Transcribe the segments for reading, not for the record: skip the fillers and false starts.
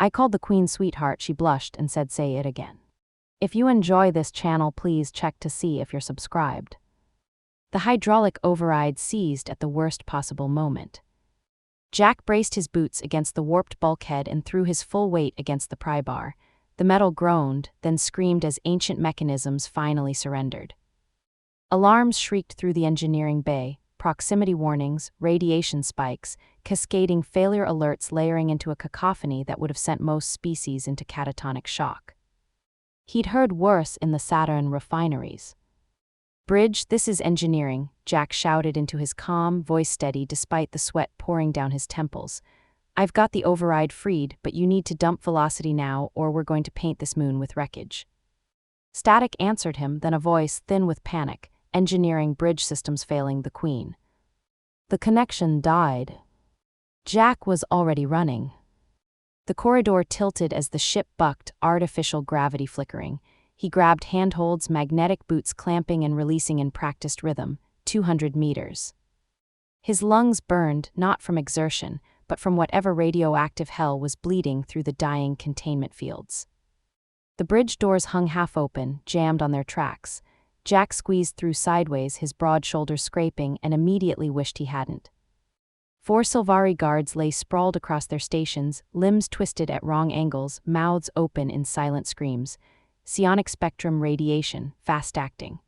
I called the Queen sweetheart. She blushed and said, "Say it again." If you enjoy this channel, please check to see if you're subscribed. The hydraulic override seized at the worst possible moment. Jack braced his boots against the warped bulkhead and threw his full weight against the pry bar. The metal groaned, then screamed as ancient mechanisms finally surrendered. Alarms shrieked through the engineering bay, proximity warnings, radiation spikes, cascading failure alerts layering into a cacophony that would have sent most species into catatonic shock. He'd heard worse in the Saturn refineries. "Bridge, this is engineering," Jack shouted into his calm, voice steady despite the sweat pouring down his temples. "I've got the override freed, but you need to dump velocity now or we're going to paint this moon with wreckage." Static answered him, then a voice thin with panic. "Engineering, bridge systems failing, the Queen." The connection died. Jack was already running. The corridor tilted as the ship bucked, artificial gravity flickering. He grabbed handholds, magnetic boots clamping and releasing in practiced rhythm, 200 meters. His lungs burned, not from exertion, but from whatever radioactive hell was bleeding through the dying containment fields. The bridge doors hung half open, jammed on their tracks. Jack squeezed through sideways, his broad shoulders scraping, and immediately wished he hadn't. 4 Sylvari guards lay sprawled across their stations, limbs twisted at wrong angles, mouths open in silent screams. Psionic spectrum radiation, fast-acting.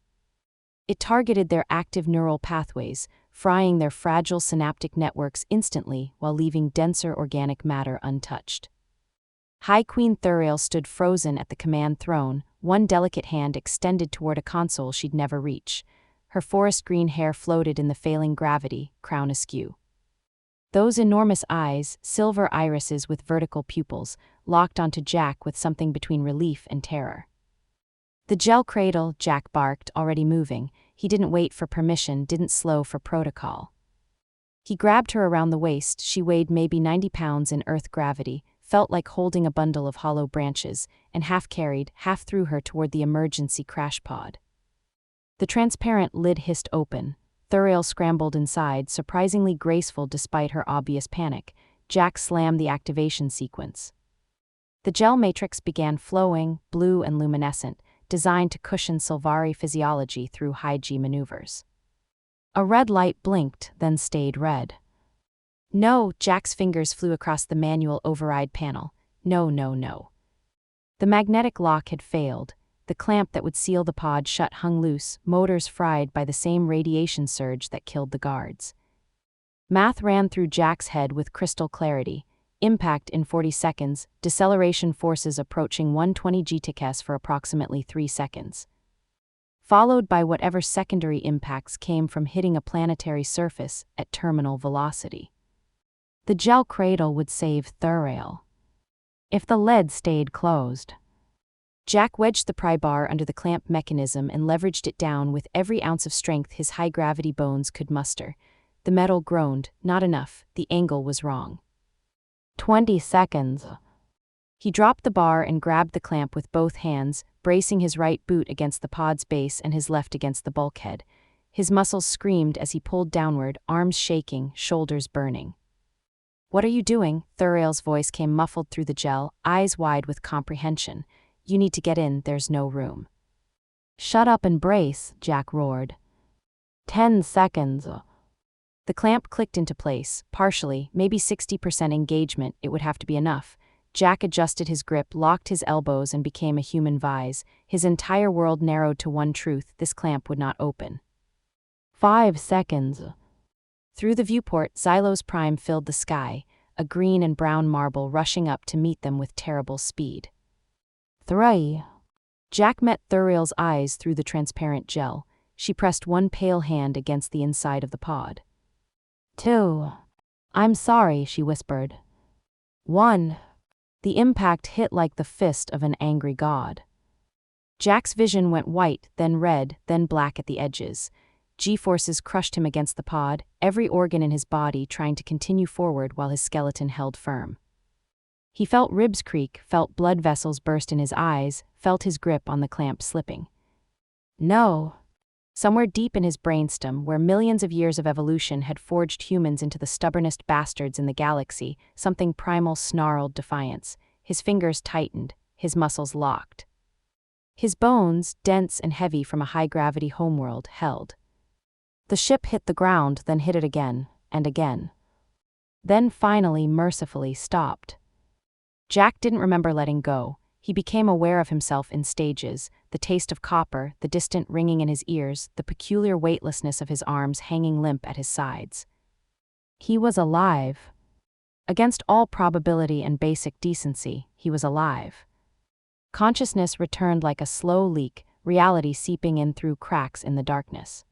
It targeted their active neural pathways, frying their fragile synaptic networks instantly while leaving denser organic matter untouched. High Queen Therael stood frozen at the command throne, one delicate hand extended toward a console she'd never reach. Her forest green hair floated in the failing gravity, crown askew. Those enormous eyes, silver irises with vertical pupils, locked onto Jack with something between relief and terror. "The gel cradle," Jack barked, already moving. He didn't wait for permission, didn't slow for protocol. He grabbed her around the waist. She weighed maybe 90 pounds in Earth gravity, felt like holding a bundle of hollow branches, and half carried, half threw her toward the emergency crash pod. The transparent lid hissed open. Therael scrambled inside, surprisingly graceful despite her obvious panic. Jack slammed the activation sequence. The gel matrix began flowing, blue and luminescent, designed to cushion Sylvari physiology through high-G maneuvers. A red light blinked, then stayed red. "No," Jack's fingers flew across the manual override panel. "No, no, no." The magnetic lock had failed. The clamp that would seal the pod shut hung loose, motors fried by the same radiation surge that killed the guards. Math ran through Jack's head with crystal clarity. Impact in 40 seconds, deceleration forces approaching 120 GTK for approximately 3 seconds. Followed by whatever secondary impacts came from hitting a planetary surface at terminal velocity. The gel cradle would save Therael. If the lid stayed closed. Jack wedged the pry bar under the clamp mechanism and leveraged it down with every ounce of strength his high-gravity bones could muster. The metal groaned. Not enough. The angle was wrong. 20 seconds. He dropped the bar and grabbed the clamp with both hands, bracing his right boot against the pod's base and his left against the bulkhead. His muscles screamed as he pulled downward, arms shaking, shoulders burning. "What are you doing?" Therael's voice came muffled through the gel, eyes wide with comprehension. "You need to get in, there's no room." "Shut up and brace," Jack roared. 10 seconds. The clamp clicked into place, partially, maybe 60% engagement, it would have to be enough. Jack adjusted his grip, locked his elbows, and became a human vise. His entire world narrowed to one truth: this clamp would not open. 5 seconds. Through the viewport, Xylos Prime filled the sky, a green and brown marble rushing up to meet them with terrible speed. 3. Jack met Therael's eyes through the transparent gel. She pressed one pale hand against the inside of the pod. 2. "I'm sorry," she whispered. 1. The impact hit like the fist of an angry god. Jack's vision went white, then red, then black at the edges. G-forces crushed him against the pod, every organ in his body trying to continue forward while his skeleton held firm. He felt ribs creak, felt blood vessels burst in his eyes, felt his grip on the clamp slipping. No. Somewhere deep in his brainstem, where millions of years of evolution had forged humans into the stubbornest bastards in the galaxy, something primal snarled defiance. his fingers tightened, his muscles locked. His bones, dense and heavy from a high-gravity homeworld, held. The ship hit the ground, then hit it again, and again. Then finally, mercifully, stopped. Jack didn't remember letting go. He became aware of himself in stages, the taste of copper, the distant ringing in his ears, the peculiar weightlessness of his arms hanging limp at his sides. He was alive. Against all probability and basic decency, he was alive. Consciousness returned like a slow leak, reality seeping in through cracks in the darkness.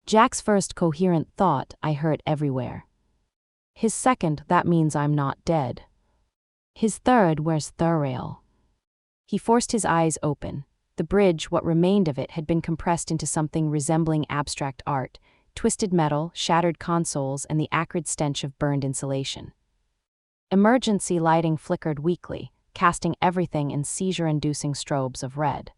Jack's first coherent thought, I hurt everywhere. His second, that means I'm not dead. His third, where's Therael? He forced his eyes open. The bridge, what remained of it, had been compressed into something resembling abstract art, twisted metal, shattered consoles, and the acrid stench of burned insulation. Emergency lighting flickered weakly, casting everything in seizure-inducing strobes of red.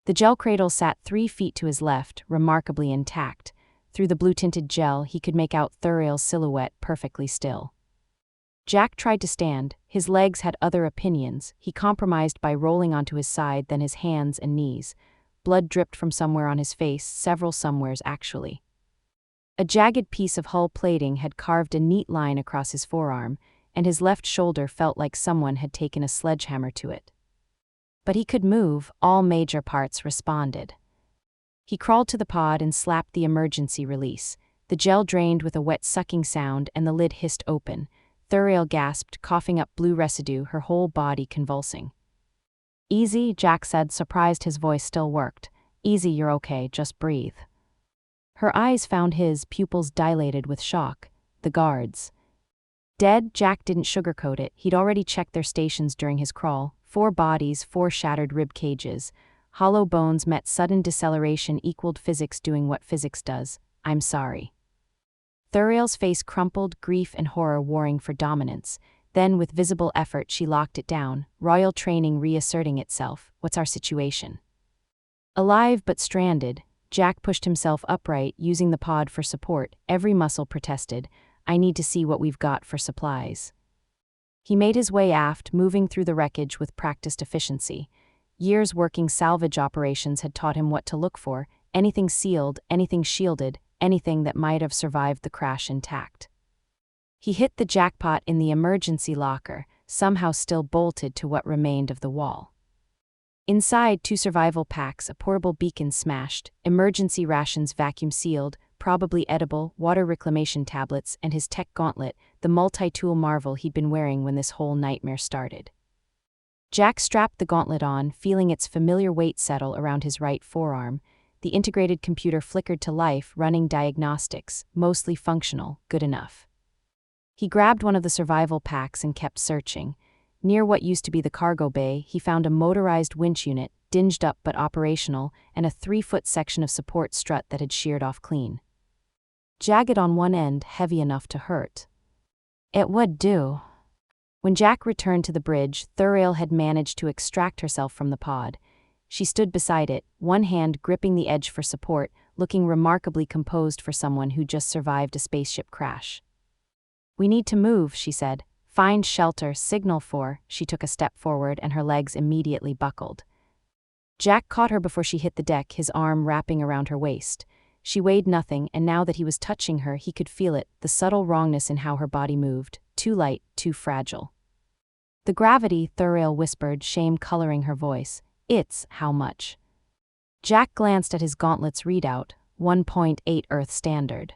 The gel cradle sat 3 feet to his left, remarkably intact. Through the blue-tinted gel, he could make out Therael's silhouette perfectly still. Jack tried to stand. His legs had other opinions. He compromised by rolling onto his side, then his hands and knees. Blood dripped from somewhere on his face, several somewheres actually. A jagged piece of hull plating had carved a neat line across his forearm, and his left shoulder felt like someone had taken a sledgehammer to it. But he could move. All major parts responded. He crawled to the pod and slapped the emergency release. The gel drained with a wet sucking sound, and the lid hissed open. Therael gasped, coughing up blue residue, her whole body convulsing. "Easy," Jack said, surprised his voice still worked. "Easy, you're okay, just breathe." Her eyes found his, pupils dilated with shock. The guards. Dead? Jack didn't sugarcoat it. He'd already checked their stations during his crawl. 4 bodies, 4 shattered rib cages. Hollow bones met sudden deceleration equaled physics doing what physics does. "I'm sorry." Therael's face crumpled, grief and horror warring for dominance. Then, with visible effort, she locked it down, royal training reasserting itself. "What's our situation?" Alive but stranded, Jack pushed himself upright, using the pod for support. Every muscle protested. "I need to see what we've got for supplies." He made his way aft, moving through the wreckage with practiced efficiency. Years working salvage operations had taught him what to look for: anything sealed, anything shielded, anything that might have survived the crash intact. He hit the jackpot in the emergency locker, somehow still bolted to what remained of the wall. Inside, 2 survival packs, a portable beacon smashed, emergency rations vacuum-sealed, probably edible, water reclamation tablets, and his tech gauntlet, the multi-tool marvel he'd been wearing when this whole nightmare started. Jack strapped the gauntlet on, feeling its familiar weight settle around his right forearm. The integrated computer flickered to life, running diagnostics, mostly functional, good enough. He grabbed one of the survival packs and kept searching. Near what used to be the cargo bay, he found a motorized winch unit, dinged up but operational, and a 3-foot section of support strut that had sheared off clean. Jagged on one end, heavy enough to hurt. It would do. When Jack returned to the bridge, Therael had managed to extract herself from the pod. She stood beside it, one hand gripping the edge for support, looking remarkably composed for someone who just survived a spaceship crash. "We need to move," she said. "Find shelter, signal for." She took a step forward and her legs immediately buckled. Jack caught her before she hit the deck, his arm wrapping around her waist. She weighed nothing, and now that he was touching her, he could feel it, the subtle wrongness in how her body moved, too light, too fragile. "The gravity," Therael whispered, shame coloring her voice. "It's how much?" Jack glanced at his gauntlet's readout, 1.8 Earth standard.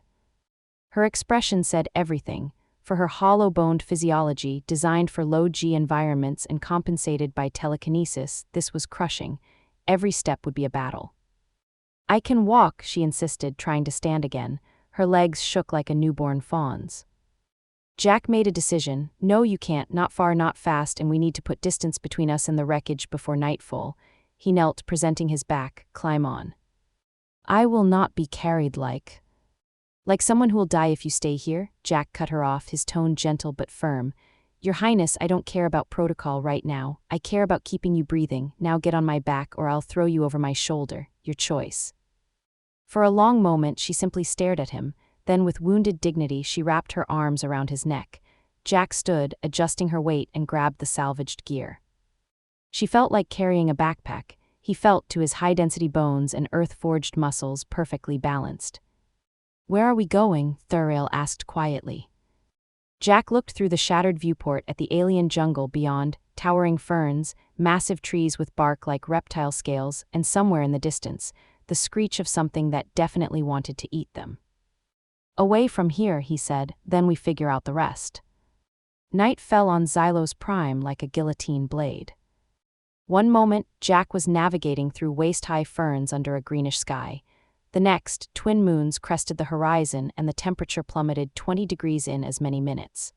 Her expression said everything. For her hollow-boned physiology, designed for low-G environments and compensated by telekinesis, this was crushing. Every step would be a battle. "I can walk," she insisted, trying to stand again. Her legs shook like a newborn fawn's. Jack made a decision. "No, you can't, not far, not fast, and we need to put distance between us and the wreckage before nightfall." He knelt, presenting his back. "Climb on." "I will not be carried like someone who will die if you stay here," Jack cut her off, his tone gentle but firm. "Your Highness, I don't care about protocol right now. I care about keeping you breathing. Now get on my back or I'll throw you over my shoulder. Your choice." For a long moment, she simply stared at him. Then, with wounded dignity, she wrapped her arms around his neck. Jack stood, adjusting her weight, and grabbed the salvaged gear. She felt like carrying a backpack. He felt to his high-density bones and earth-forged muscles perfectly balanced. "Where are we going?" Therael asked quietly. Jack looked through the shattered viewport at the alien jungle beyond, towering ferns, massive trees with bark like reptile scales, and somewhere in the distance, the screech of something that definitely wanted to eat them. "Away from here," he said, "then we figure out the rest." Night fell on Xylos Prime like a guillotine blade. One moment, Jack was navigating through waist-high ferns under a greenish sky. The next, twin moons crested the horizon and the temperature plummeted 20 degrees in as many minutes.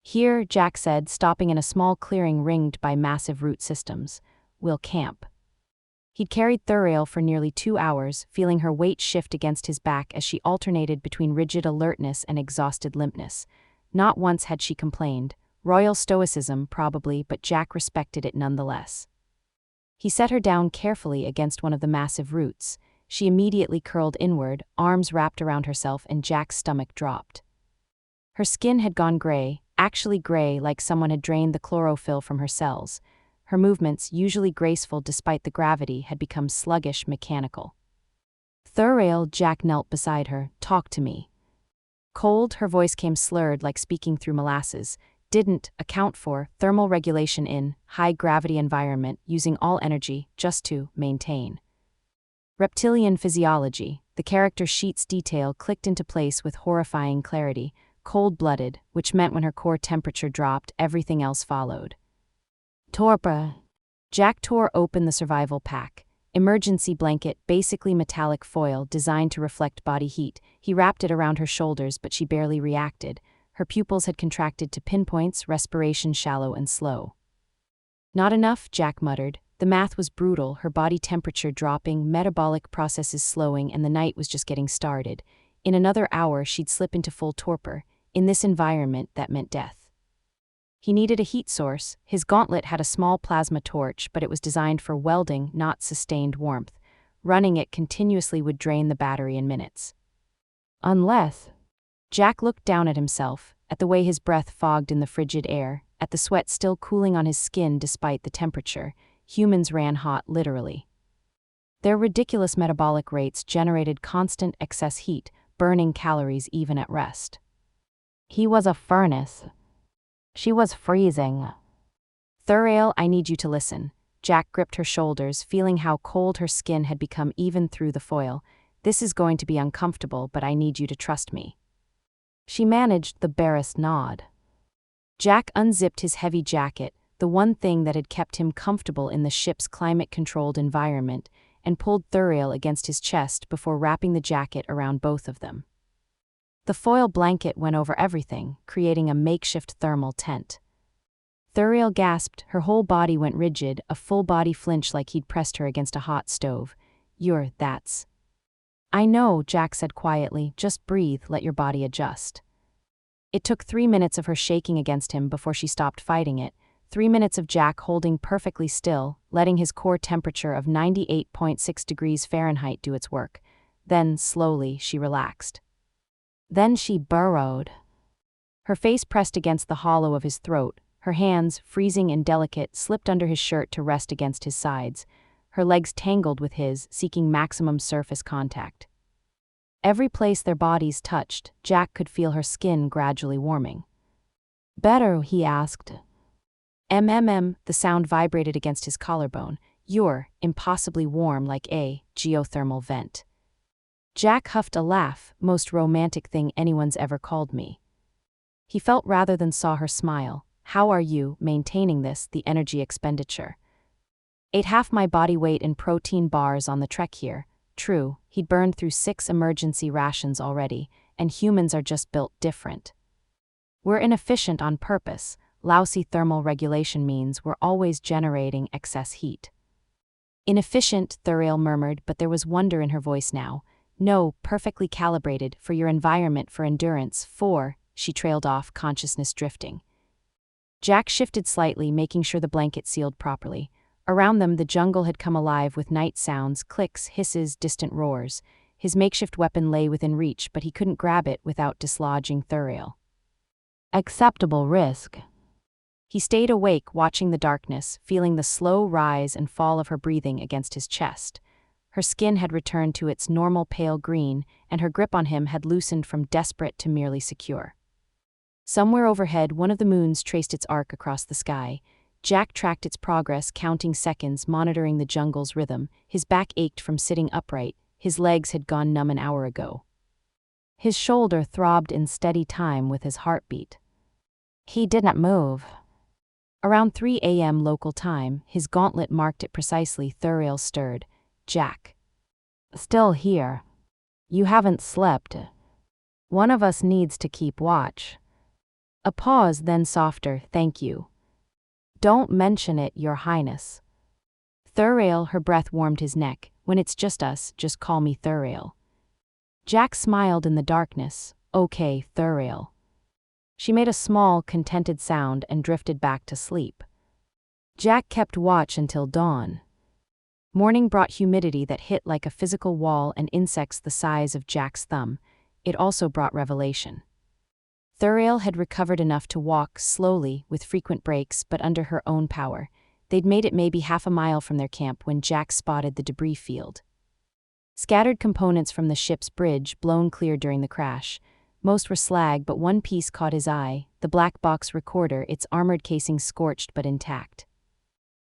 "Here," Jack said, stopping in a small clearing ringed by massive root systems. "We'll camp." He'd carried Therael for nearly 2 hours, feeling her weight shift against his back as she alternated between rigid alertness and exhausted limpness. Not once had she complained. Royal stoicism, probably, but Jack respected it nonetheless. He set her down carefully against one of the massive roots. She immediately curled inward, arms wrapped around herself, and Jack's stomach dropped. Her skin had gone gray, actually gray, like someone had drained the chlorophyll from her cells. Her movements, usually graceful despite the gravity, had become sluggish, mechanical. "Therael," Jack knelt beside her, "talk to me." Cold, her voice came slurred like speaking through molasses. Didn't account for thermal regulation in high-gravity environment, using all energy just to maintain. Reptilian physiology, the character sheet's detail clicked into place with horrifying clarity, cold-blooded, which meant when her core temperature dropped, everything else followed. "Torpor." Jack tore open the survival pack. Emergency blanket, basically metallic foil designed to reflect body heat. He wrapped it around her shoulders, but she barely reacted. Her pupils had contracted to pinpoints, respiration shallow and slow. "Not enough," Jack muttered. The math was brutal, her body temperature dropping, metabolic processes slowing, and the night was just getting started. In another hour, she'd slip into full torpor. In this environment, that meant death. He needed a heat source. His gauntlet had a small plasma torch, but it was designed for welding, not sustained warmth. Running it continuously would drain the battery in minutes. Unless... Jack looked down at himself, at the way his breath fogged in the frigid air, at the sweat still cooling on his skin despite the temperature. Humans ran hot, literally. Their ridiculous metabolic rates generated constant excess heat, burning calories even at rest. He was a furnace. She was freezing. "Therael, I need you to listen." Jack gripped her shoulders, feeling how cold her skin had become even through the foil. "This is going to be uncomfortable, but I need you to trust me." She managed the barest nod. Jack unzipped his heavy jacket, the one thing that had kept him comfortable in the ship's climate-controlled environment, and pulled Therael against his chest before wrapping the jacket around both of them. The foil blanket went over everything, creating a makeshift thermal tent. Therael gasped, her whole body went rigid, a full-body flinch like he'd pressed her against a hot stove. That's... "I know," Jack said quietly, "just breathe, let your body adjust." It took 3 minutes of her shaking against him before she stopped fighting it, 3 minutes of Jack holding perfectly still, letting his core temperature of 98.6 degrees Fahrenheit do its work. Then, slowly, she relaxed. Then she burrowed. Her face pressed against the hollow of his throat, her hands, freezing and delicate, slipped under his shirt to rest against his sides. Her legs tangled with his, seeking maximum surface contact. Every place their bodies touched, Jack could feel her skin gradually warming. "Better?" he asked. The sound vibrated against his collarbone. "You're impossibly warm like a geothermal vent." Jack huffed a laugh, most romantic thing anyone's ever called me. He felt rather than saw her smile. "How are you maintaining this, the energy expenditure?" "Ate half my body weight in protein bars on the trek here." True, he'd burned through 6 emergency rations already, and humans are just built different. "We're inefficient on purpose. Lousy thermal regulation means we're always generating excess heat." "Inefficient," Therael murmured, but there was wonder in her voice now. "No, perfectly calibrated, for your environment, for endurance, for..." She trailed off, consciousness drifting. Jack shifted slightly, making sure the blanket sealed properly. Around them, the jungle had come alive with night sounds, clicks, hisses, distant roars. His makeshift weapon lay within reach, but he couldn't grab it without dislodging Therael. acceptable risk. He stayed awake, watching the darkness, feeling the slow rise and fall of her breathing against his chest. Her skin had returned to its normal pale green, and her grip on him had loosened from desperate to merely secure. Somewhere overhead, one of the moons traced its arc across the sky. Jack tracked its progress, counting seconds, monitoring the jungle's rhythm. His back ached from sitting upright. His legs had gone numb an hour ago. His shoulder throbbed in steady time with his heartbeat. He didn't move. Around 3 a.m. local time, his gauntlet marked it precisely. Therael stirred. Jack. Still here. You haven't slept. One of us needs to keep watch. A pause, then softer. Thank you. Don't mention it, Your Highness. Therael, her breath warmed his neck. When it's just us, just call me Therael. Jack smiled in the darkness. Okay, Therael. She made a small, contented sound and drifted back to sleep. Jack kept watch until dawn. Morning brought humidity that hit like a physical wall and insects the size of Jack's thumb. It also brought revelation. Therael had recovered enough to walk slowly, with frequent breaks, but under her own power. They'd made it maybe half a mile from their camp when Jack spotted the debris field. Scattered components from the ship's bridge, blown clear during the crash. Most were slag, but one piece caught his eye, the black box recorder, its armored casing scorched but intact.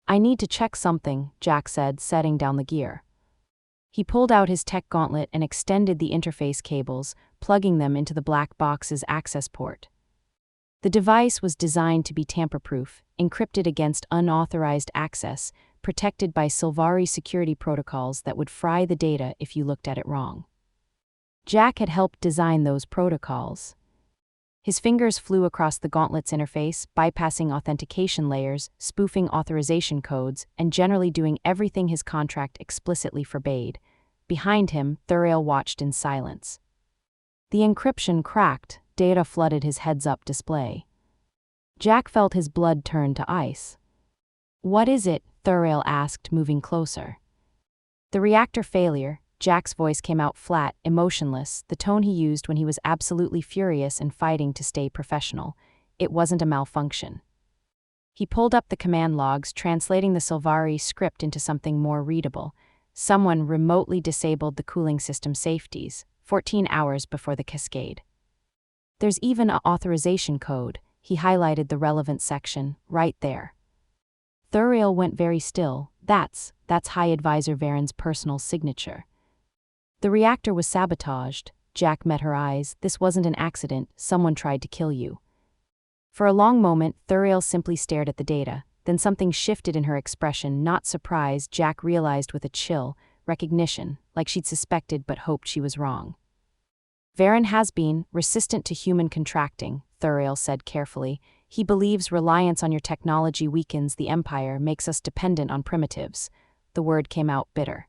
I need to check something, Jack said, setting down the gear. He pulled out his tech gauntlet and extended the interface cables, plugging them into the black box's access port. The device was designed to be tamper-proof, encrypted against unauthorized access, protected by Sylvari security protocols that would fry the data if you looked at it wrong. Jack had helped design those protocols. His fingers flew across the gauntlet's interface, bypassing authentication layers, spoofing authorization codes, and generally doing everything his contract explicitly forbade. Behind him, Therael watched in silence. The encryption cracked, data flooded his heads-up display. Jack felt his blood turn to ice. What is it? Therael asked, moving closer. The reactor failure. Jack's voice came out flat, emotionless, the tone he used when he was absolutely furious and fighting to stay professional. It wasn't a malfunction. He pulled up the command logs, translating the Sylvari script into something more readable. Someone remotely disabled the cooling system safeties, 14 hours before the cascade. There's even an authorization code. He highlighted the relevant section, right there. Therael went very still. That's High Advisor Varen's personal signature. The reactor was sabotaged. Jack met her eyes. This wasn't an accident. Someone tried to kill you. For a long moment, Therael simply stared at the data. Then something shifted in her expression. Not surprise, Jack realized with a chill. Recognition, like she'd suspected but hoped she was wrong. Varen has been resistant to human contracting, Therael said carefully. He believes reliance on your technology weakens the Empire, makes us dependent on primitives. The word came out bitter.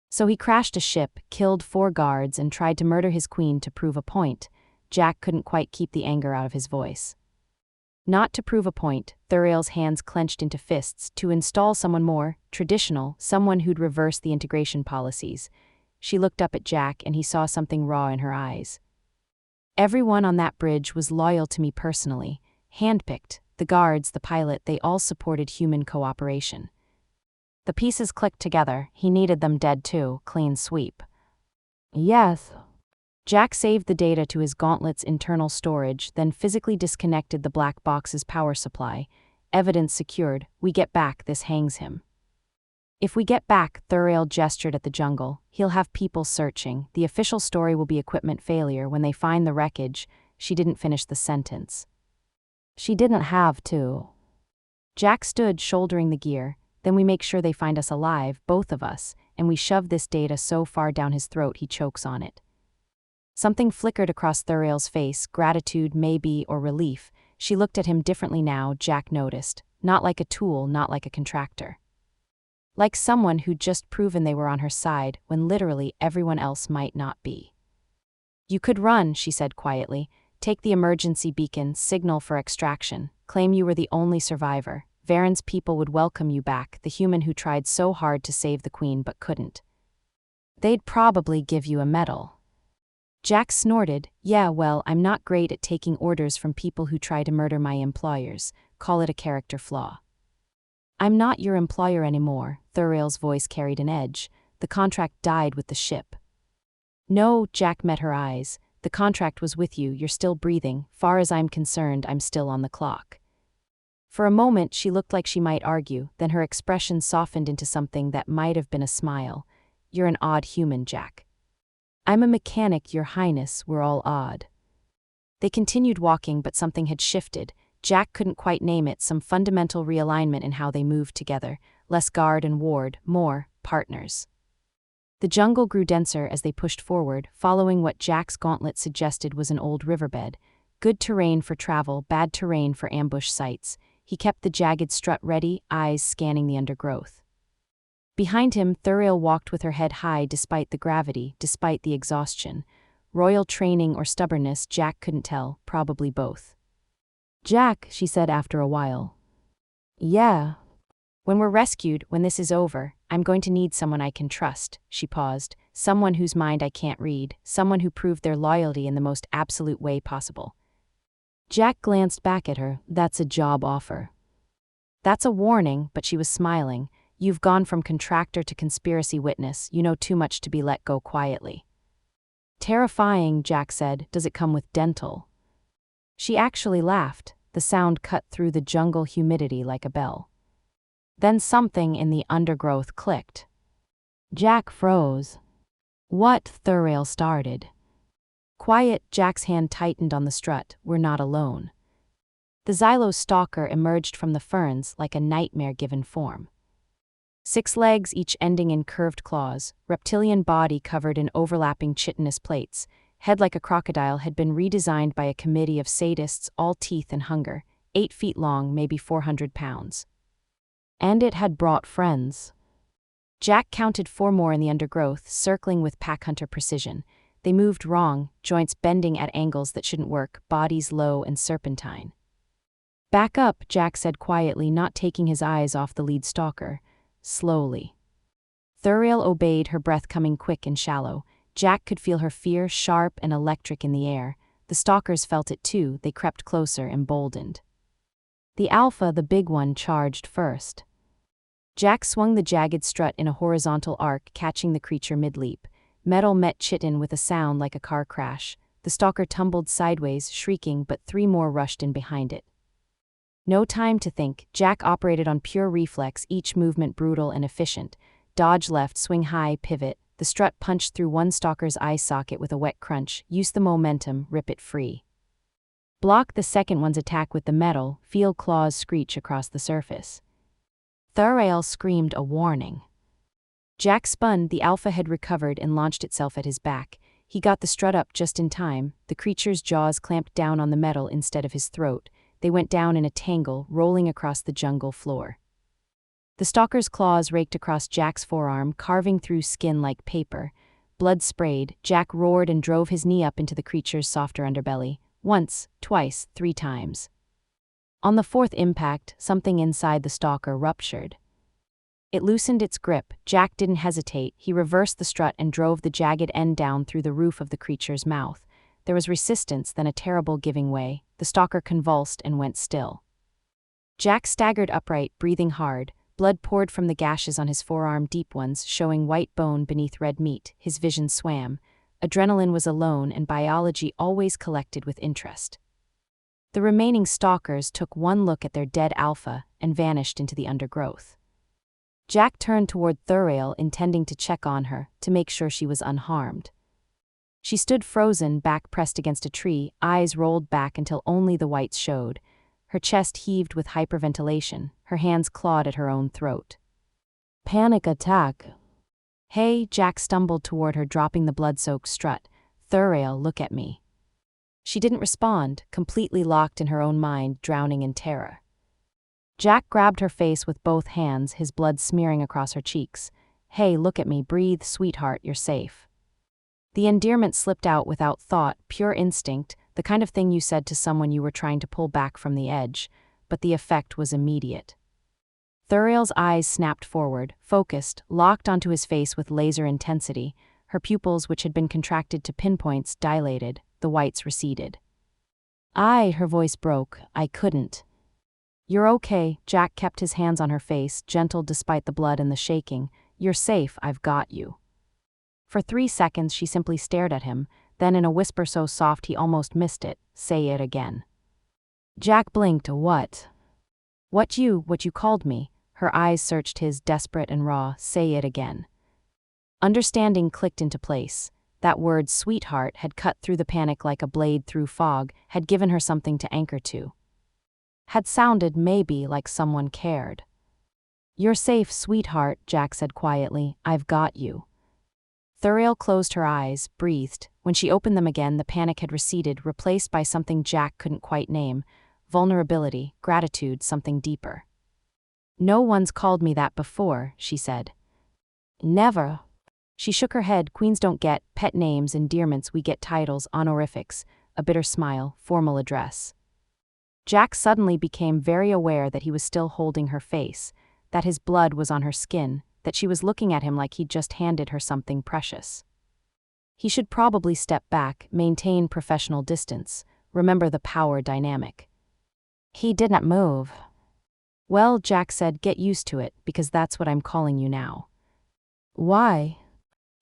So he crashed a ship, killed 4 guards, and tried to murder his queen to prove a point. Jack couldn't quite keep the anger out of his voice. Not to prove a point, Therael's hands clenched into fists, to install someone more traditional, someone who'd reverse the integration policies. She looked up at Jack and he saw something raw in her eyes. Everyone on that bridge was loyal to me personally, handpicked. The guards, the pilot, they all supported human cooperation. The pieces clicked together. He needed them dead too, clean sweep. Yes. Jack saved the data to his gauntlet's internal storage, then physically disconnected the black box's power supply. Evidence secured. We get back, this hangs him. If we get back, Therael gestured at the jungle, he'll have people searching. The official story will be equipment failure. When they find the wreckage, she didn't finish the sentence. She didn't have to. Jack stood, shouldering the gear. Then we make sure they find us alive, both of us, and we shove this data so far down his throat he chokes on it. Something flickered across Therael's face, gratitude maybe, or relief. She looked at him differently now, Jack noticed. Not like a tool, not like a contractor. Like someone who'd just proven they were on her side, when literally everyone else might not be. You could run, she said quietly. Take the emergency beacon, signal for extraction. Claim you were the only survivor. Varen's people would welcome you back, the human who tried so hard to save the queen but couldn't. They'd probably give you a medal. Jack snorted. Yeah, well, I'm not great at taking orders from people who try to murder my employers. Call it a character flaw. I'm not your employer anymore, Therael's voice carried an edge. The contract died with the ship. No, Jack met her eyes. The contract was with you, you're still breathing. Far as I'm concerned, I'm still on the clock. For a moment, she looked like she might argue, then her expression softened into something that might have been a smile. You're an odd human, Jack. I'm a mechanic, Your Highness, we're all odd. They continued walking, but something had shifted. Jack couldn't quite name it, some fundamental realignment in how they moved together. Less guard and ward, more partners. The jungle grew denser as they pushed forward, following what Jack's gauntlet suggested was an old riverbed. Good terrain for travel, bad terrain for ambush sites. He kept the jagged strut ready, eyes scanning the undergrowth. Behind him, Therael walked with her head high despite the gravity, despite the exhaustion. Royal training or stubbornness, Jack couldn't tell, probably both. Jack, she said after a while. Yeah. When we're rescued, when this is over, I'm going to need someone I can trust, she paused, someone whose mind I can't read, someone who proved their loyalty in the most absolute way possible. Jack glanced back at her. That's a job offer. That's a warning, but she was smiling. You've gone from contractor to conspiracy witness, you know too much to be let go quietly. Terrifying, Jack said. Does it come with dental? She actually laughed. The sound cut through the jungle humidity like a bell. Then something in the undergrowth clicked. Jack froze. What? Therael started. Quiet, Jack's hand tightened on the strut. We're not alone. The Xylos stalker emerged from the ferns like a nightmare-given form. 6 legs, each ending in curved claws, reptilian body covered in overlapping chitinous plates, head like a crocodile, had been redesigned by a committee of sadists, all teeth and hunger, 8 feet long, maybe 400 pounds. And it had brought friends. Jack counted 4 more in the undergrowth, circling with pack hunter precision. They moved wrong, joints bending at angles that shouldn't work, bodies low and serpentine. Back up, Jack said quietly, not taking his eyes off the lead stalker. Slowly. Therael obeyed, her breath coming quick and shallow. Jack could feel her fear, sharp and electric in the air. The stalkers felt it too. They crept closer, emboldened. The alpha, the big one, charged first. Jack swung the jagged strut in a horizontal arc, catching the creature mid-leap. Metal met chitin with a sound like a car crash. The stalker tumbled sideways, shrieking, but 3 more rushed in behind it. No time to think. Jack operated on pure reflex, each movement brutal and efficient. Dodge left, swing high, pivot. The strut punched through one stalker's eye socket with a wet crunch. Use the momentum, rip it free. Block the second one's attack with the metal, feel claws screech across the surface. Therael screamed a warning. Jack spun, the alpha had recovered and launched itself at his back. He got the strut up just in time. The creature's jaws clamped down on the metal instead of his throat. They went down in a tangle, rolling across the jungle floor. The stalker's claws raked across Jack's forearm, carving through skin like paper. Blood sprayed. Jack roared and drove his knee up into the creature's softer underbelly. Once, twice, 3 times. On the 4th impact, something inside the stalker ruptured. It loosened its grip. Jack didn't hesitate. He reversed the strut and drove the jagged end down through the roof of the creature's mouth. There was resistance, then a terrible giving way. The stalker convulsed and went still. Jack staggered upright, breathing hard. Blood poured from the gashes on his forearm, deep ones, showing white bone beneath red meat. His vision swam. Adrenaline was alone, and biology always collected with interest. The remaining stalkers took one look at their dead alpha and vanished into the undergrowth. Jack turned toward Therael, intending to check on her, to make sure she was unharmed. She stood frozen, back pressed against a tree, eyes rolled back until only the whites showed. Her chest heaved with hyperventilation, her hands clawed at her own throat. Panic attack. Hey, Jack stumbled toward her, dropping the blood-soaked strut. Therael, look at me. She didn't respond, completely locked in her own mind, drowning in terror. Jack grabbed her face with both hands, his blood smearing across her cheeks. Hey, look at me, breathe, sweetheart, you're safe. The endearment slipped out without thought, pure instinct, the kind of thing you said to someone you were trying to pull back from the edge, but the effect was immediate. Therael's eyes snapped forward, focused, locked onto his face with laser intensity. Her pupils, which had been contracted to pinpoints, dilated, the whites receded. Her voice broke. I couldn't. You're okay. Jack kept his hands on her face, gentle despite the blood and the shaking. You're safe, I've got you. For 3 seconds she simply stared at him, then in a whisper so soft he almost missed it, say it again. Jack blinked. What? What you called me? Her eyes searched his, desperate and raw. Say it again. Understanding clicked into place. That word, sweetheart, had cut through the panic like a blade through fog, had given her something to anchor to. Had sounded, maybe, like someone cared. You're safe, sweetheart, Jack said quietly. I've got you. Therael closed her eyes, breathed. When she opened them again, the panic had receded, replaced by something Jack couldn't quite name. Vulnerability, gratitude, something deeper. No one's called me that before, she said. Never. She shook her head. Queens don't get pet names, endearments, we get titles, honorifics, a bitter smile, formal address. Jack suddenly became very aware that he was still holding her face, that his blood was on her skin, that she was looking at him like he'd just handed her something precious. He should probably step back, maintain professional distance, remember the power dynamic. He didn't move. Well, Jack said, get used to it, because that's what I'm calling you now. Why?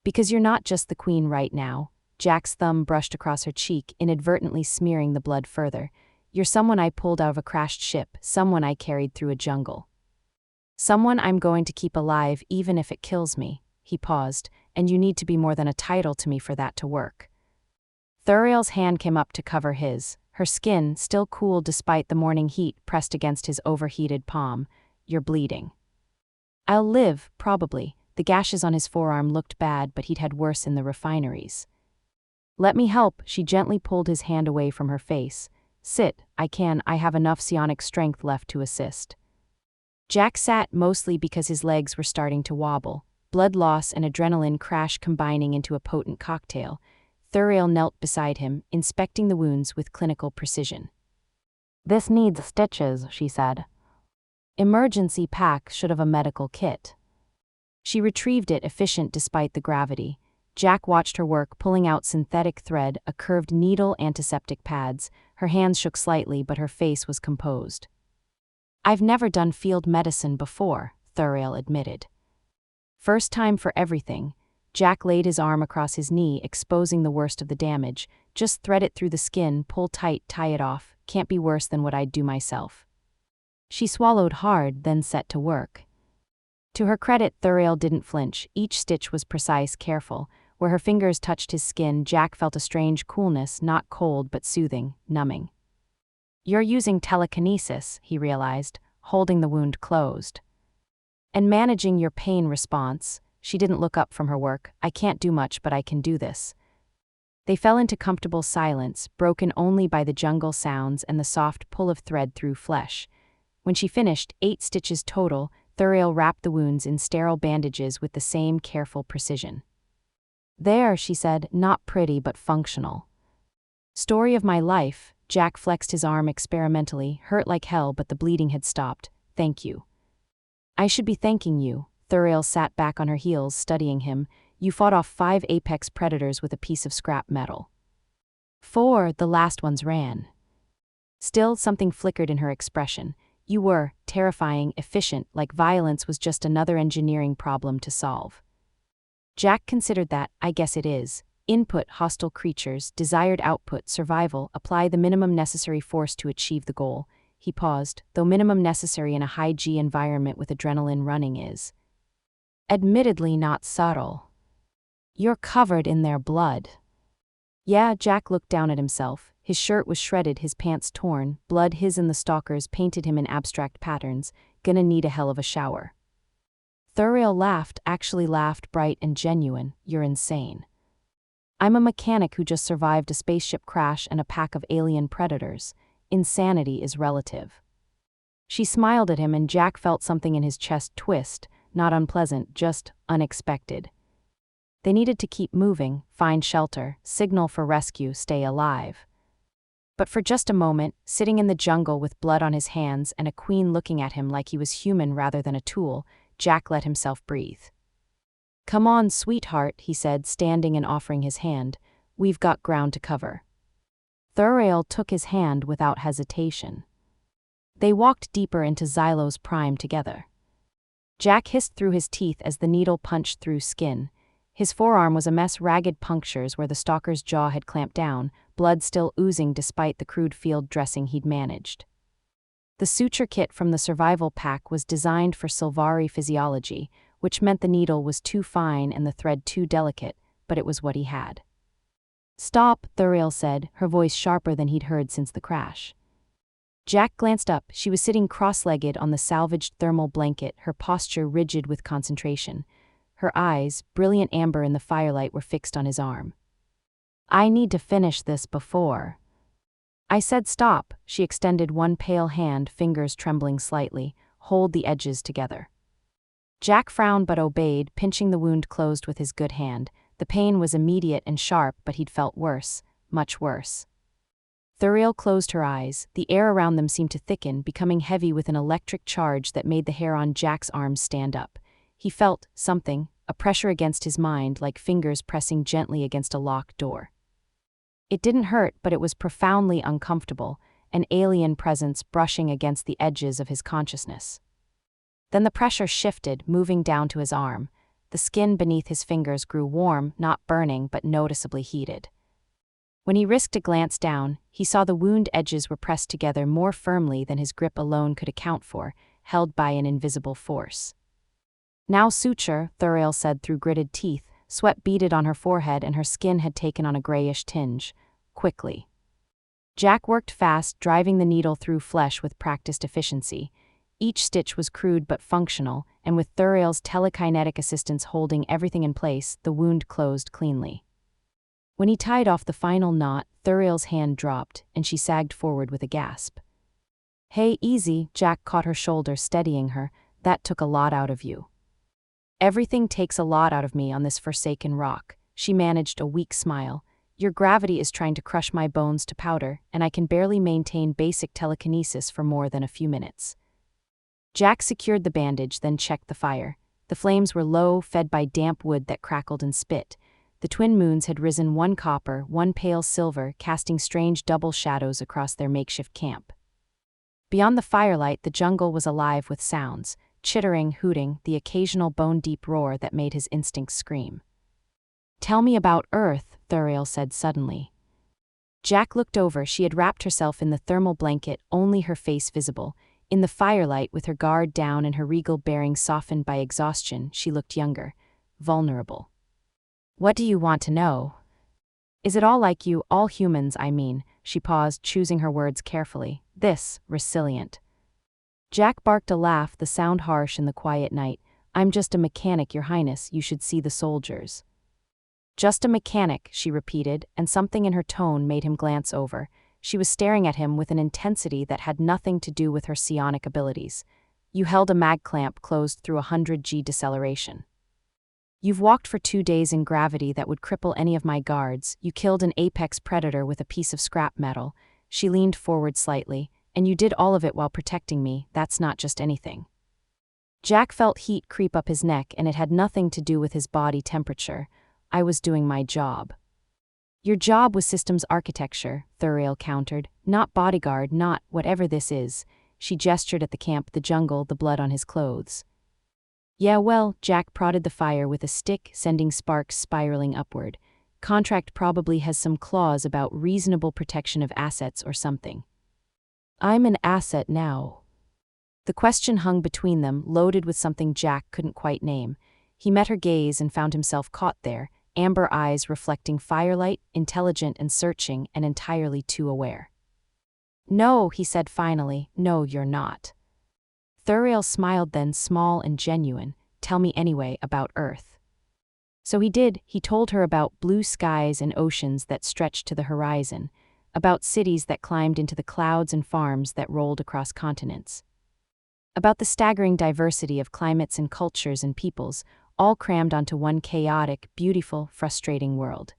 Because you're not just the queen right now. Jack's thumb brushed across her cheek, inadvertently smearing the blood further. You're someone I pulled out of a crashed ship, someone I carried through a jungle. Someone I'm going to keep alive even if it kills me. He paused, and you need to be more than a title to me for that to work. Therael's hand came up to cover his, her skin, still cool despite the morning heat, pressed against his overheated palm. You're bleeding. I'll live, probably. The gashes on his forearm looked bad, but he'd had worse in the refineries. Let me help. She gently pulled his hand away from her face. Sit, I have enough psionic strength left to assist. Jack sat, mostly because his legs were starting to wobble, blood loss and adrenaline crash combining into a potent cocktail. Therael knelt beside him, inspecting the wounds with clinical precision. This needs stitches, she said. Emergency pack, should have a medical kit. She retrieved it, efficient despite the gravity. Jack watched her work, pulling out synthetic thread, a curved needle, antiseptic pads. Her hands shook slightly, but her face was composed. I've never done field medicine before, Therael admitted. First time for everything. Jack laid his arm across his knee, exposing the worst of the damage. Just thread it through the skin, pull tight, tie it off. Can't be worse than what I'd do myself. She swallowed hard, then set to work. To her credit, Therael didn't flinch. Each stitch was precise, careful. Where her fingers touched his skin, Jack felt a strange coolness, not cold but soothing, numbing. You're using telekinesis, he realized, holding the wound closed. And managing your pain response. She didn't look up from her work. I can't do much, but I can do this. They fell into comfortable silence, broken only by the jungle sounds and the soft pull of thread through flesh. When she finished, 8 stitches total, Therael wrapped the wounds in sterile bandages with the same careful precision. There, she said, not pretty but functional. Story of my life. Jack flexed his arm experimentally, hurt like hell, but the bleeding had stopped. Thank you. I should be thanking you. Therael sat back on her heels, studying him. You fought off 5 apex predators with a piece of scrap metal. 4, the last ones ran. Still, something flickered in her expression. You were terrifying, efficient, like violence was just another engineering problem to solve. Jack considered that. I guess it is. Input, hostile creatures, desired output, survival, apply the minimum necessary force to achieve the goal. He paused, though minimum necessary in a high-G environment with adrenaline running is. Admittedly not subtle. You're covered in their blood. Yeah, Jack looked down at himself. His shirt was shredded, his pants torn, blood his and the stalkers painted him in abstract patterns. Gonna need a hell of a shower. Therael laughed, actually laughed, bright and genuine. You're insane. I'm a mechanic who just survived a spaceship crash and a pack of alien predators. Insanity is relative. She smiled at him, and Jack felt something in his chest twist, not unpleasant, just unexpected. They needed to keep moving, find shelter, signal for rescue, stay alive. But for just a moment, sitting in the jungle with blood on his hands and a queen looking at him like he was human rather than a tool, Jack let himself breathe. "Come on, sweetheart," he said, standing and offering his hand. "We've got ground to cover." Therael took his hand without hesitation. They walked deeper into Xylos Prime together. Jack hissed through his teeth as the needle punched through skin. His forearm was a mess, ragged punctures where the stalker's jaw had clamped down, blood still oozing despite the crude field dressing he'd managed. The suture kit from the survival pack was designed for Sylvari physiology, which meant the needle was too fine and the thread too delicate, but it was what he had. "Stop," Therael said, her voice sharper than he'd heard since the crash. Jack glanced up. She was sitting cross-legged on the salvaged thermal blanket, her posture rigid with concentration. Her eyes, brilliant amber in the firelight, were fixed on his arm. "I need to finish this before." "I said stop." She extended one pale hand, fingers trembling slightly. "Hold the edges together." Jack frowned but obeyed, pinching the wound closed with his good hand. The pain was immediate and sharp, but he'd felt worse, much worse. Therael closed her eyes. The air around them seemed to thicken, becoming heavy with an electric charge that made the hair on Jack's arms stand up. He felt something, a pressure against his mind, like fingers pressing gently against a locked door. It didn't hurt, but it was profoundly uncomfortable, an alien presence brushing against the edges of his consciousness. Then the pressure shifted, moving down to his arm. The skin beneath his fingers grew warm, not burning, but noticeably heated. When he risked a glance down, he saw the wound edges were pressed together more firmly than his grip alone could account for, held by an invisible force. "Now suture," Therael said through gritted teeth. Sweat beaded on her forehead and her skin had taken on a grayish tinge. "Quickly." Jack worked fast, driving the needle through flesh with practiced efficiency. Each stitch was crude but functional, and with Therael's telekinetic assistance holding everything in place, the wound closed cleanly. When he tied off the final knot, Therael's hand dropped, and she sagged forward with a gasp. "Hey, easy," Jack caught her shoulder, steadying her. "That took a lot out of you." "Everything takes a lot out of me on this forsaken rock." She managed a weak smile. "Your gravity is trying to crush my bones to powder, and I can barely maintain basic telekinesis for more than a few minutes." Jack secured the bandage, then checked the fire. The flames were low, fed by damp wood that crackled and spit. The twin moons had risen, one copper, one pale silver, casting strange double shadows across their makeshift camp. Beyond the firelight, the jungle was alive with sounds, chittering, hooting, the occasional bone-deep roar that made his instincts scream. "Tell me about Earth," Therael said suddenly. Jack looked over. She had wrapped herself in the thermal blanket, only her face visible. In the firelight, with her guard down and her regal bearing softened by exhaustion, she looked younger, vulnerable. "What do you want to know?" "Is it all like you, all humans, I mean?" She paused, choosing her words carefully. "This, resilient." Jack barked a laugh, the sound harsh in the quiet night. "I'm just a mechanic, Your Highness. You should see the soldiers." "Just a mechanic," she repeated, and something in her tone made him glance over. She was staring at him with an intensity that had nothing to do with her psionic abilities. "You held a mag clamp closed through 100G deceleration. You've walked for 2 days in gravity that would cripple any of my guards. You killed an apex predator with a piece of scrap metal." She leaned forward slightly. "And you did all of it while protecting me. That's not just anything." Jack felt heat creep up his neck, and it had nothing to do with his body temperature. "I was doing my job." "Your job was systems architecture," Therael countered. "Not bodyguard, not whatever this is." She gestured at the camp, the jungle, the blood on his clothes. "Yeah, well," Jack prodded the fire with a stick, sending sparks spiraling upward. "Contract probably has some clause about reasonable protection of assets or something." "I'm an asset now." The question hung between them, loaded with something Jack couldn't quite name. He met her gaze and found himself caught there, amber eyes reflecting firelight, intelligent and searching, and entirely too aware. "No," he said finally. "No, you're not." Therael smiled then, small and genuine. "Tell me anyway about Earth." So he did. He told her about blue skies and oceans that stretched to the horizon, about cities that climbed into the clouds and farms that rolled across continents, about the staggering diversity of climates and cultures and peoples, all crammed onto one chaotic, beautiful, frustrating world.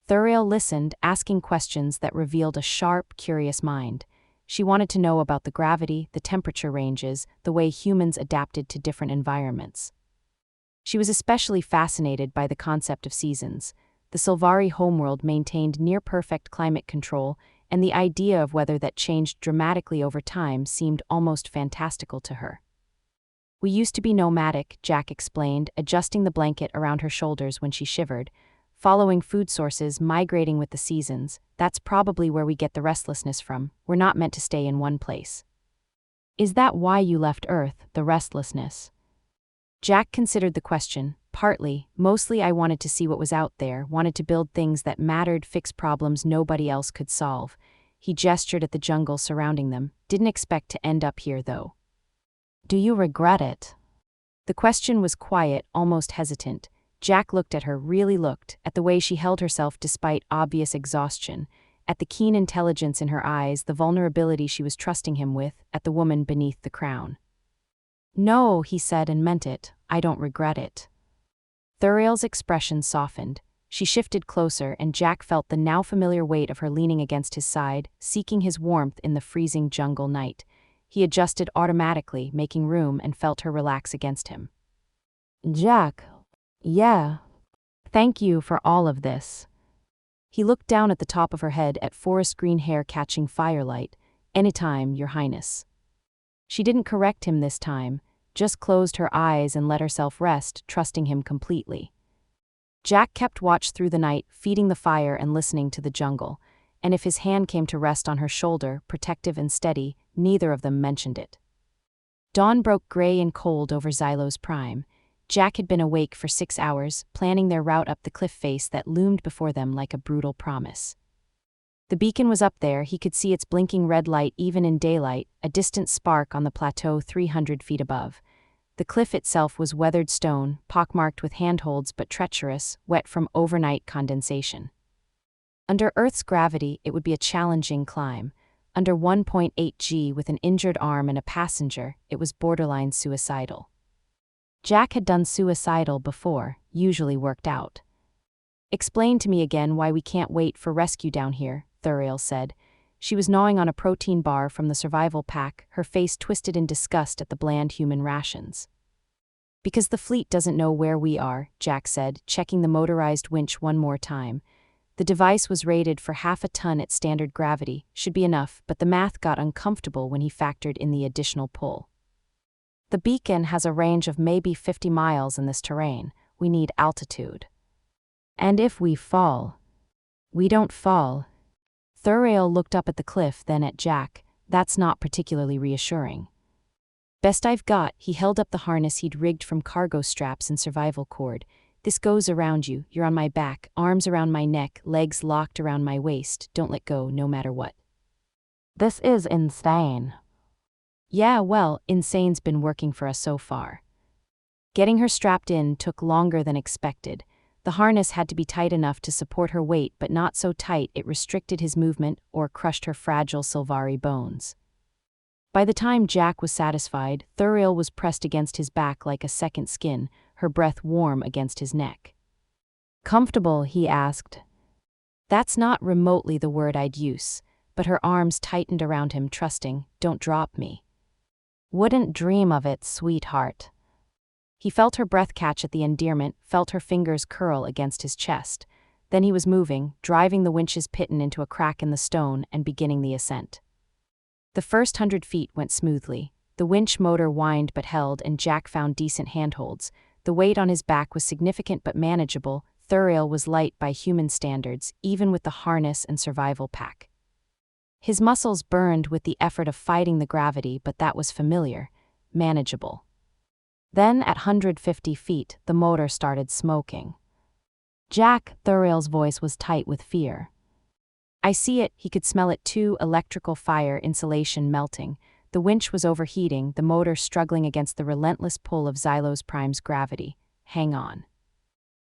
Therael listened, asking questions that revealed a sharp, curious mind. She wanted to know about the gravity, the temperature ranges, the way humans adapted to different environments. She was especially fascinated by the concept of seasons. The Sylvari homeworld maintained near-perfect climate control, and the idea of weather that changed dramatically over time seemed almost fantastical to her. "We used to be nomadic," Jack explained, adjusting the blanket around her shoulders when she shivered. "Following food sources, migrating with the seasons. That's probably where we get the restlessness from. We're not meant to stay in one place." "Is that why you left Earth, the restlessness?" Jack considered the question. "Partly. Mostly I wanted to see what was out there, wanted to build things that mattered, fix problems nobody else could solve." He gestured at the jungle surrounding them. "Didn't expect to end up here, though." "Do you regret it?" The question was quiet, almost hesitant. Jack looked at her, really looked, at the way she held herself despite obvious exhaustion, at the keen intelligence in her eyes, the vulnerability she was trusting him with, at the woman beneath the crown. "No," he said and meant it. "I don't regret it." Therael's expression softened. She shifted closer, and Jack felt the now familiar weight of her leaning against his side, seeking his warmth in the freezing jungle night. He adjusted automatically, making room, and felt her relax against him. "Jack, yeah. Thank you for all of this." He looked down at the top of her head at forest green hair catching firelight. "Anytime, Your Highness." She didn't correct him this time, just closed her eyes and let herself rest, trusting him completely. Jack kept watch through the night, feeding the fire and listening to the jungle, and if his hand came to rest on her shoulder, protective and steady, neither of them mentioned it. Dawn broke gray and cold over Xylos Prime. Jack had been awake for 6 hours, planning their route up the cliff face that loomed before them like a brutal promise. The beacon was up there, he could see its blinking red light even in daylight, a distant spark on the plateau 300 feet above. The cliff itself was weathered stone, pockmarked with handholds but treacherous, wet from overnight condensation. Under Earth's gravity, it would be a challenging climb. Under 1.8 g with an injured arm and a passenger, it was borderline suicidal. Jack had done suicidal before, usually worked out. "Explain to me again why we can't wait for rescue down here," Therael said. She was gnawing on a protein bar from the survival pack, her face twisted in disgust at the bland human rations. "Because the fleet doesn't know where we are," Jack said, checking the motorized winch one more time. The device was rated for 1/2 a ton at standard gravity, should be enough, but the math got uncomfortable when he factored in the additional pull. "The beacon has a range of maybe 50 miles in this terrain. We need altitude." "And if we fall?" "We don't fall." Therael looked up at the cliff, then at Jack. "That's not particularly reassuring." "Best I've got." He held up the harness he'd rigged from cargo straps and survival cord. "This goes around you, you're on my back, arms around my neck, legs locked around my waist, don't let go no matter what." "This is insane." "Yeah, well, insane's been working for us so far." Getting her strapped in took longer than expected. The harness had to be tight enough to support her weight, but not so tight it restricted his movement or crushed her fragile Sylvari bones. By the time Jack was satisfied, Therael was pressed against his back like a second skin, her breath warm against his neck. "Comfortable?" he asked. That's not remotely the word I'd use, but her arms tightened around him, trusting. "Don't drop me." "Wouldn't dream of it, sweetheart." He felt her breath catch at the endearment, felt her fingers curl against his chest. Then he was moving, driving the winch's piton into a crack in the stone and beginning the ascent. The first 100 feet went smoothly. The winch motor whined but held, and Jack found decent handholds. The weight on his back was significant but manageable. Therael was light by human standards, even with the harness and survival pack. His muscles burned with the effort of fighting the gravity, but that was familiar, manageable. Then, at 150 feet, the motor started smoking. "Jack," Therael's voice was tight with fear. "I see it," he could smell it too, electrical fire, insulation melting. The winch was overheating, the motor struggling against the relentless pull of Xylos Prime's gravity. "Hang on."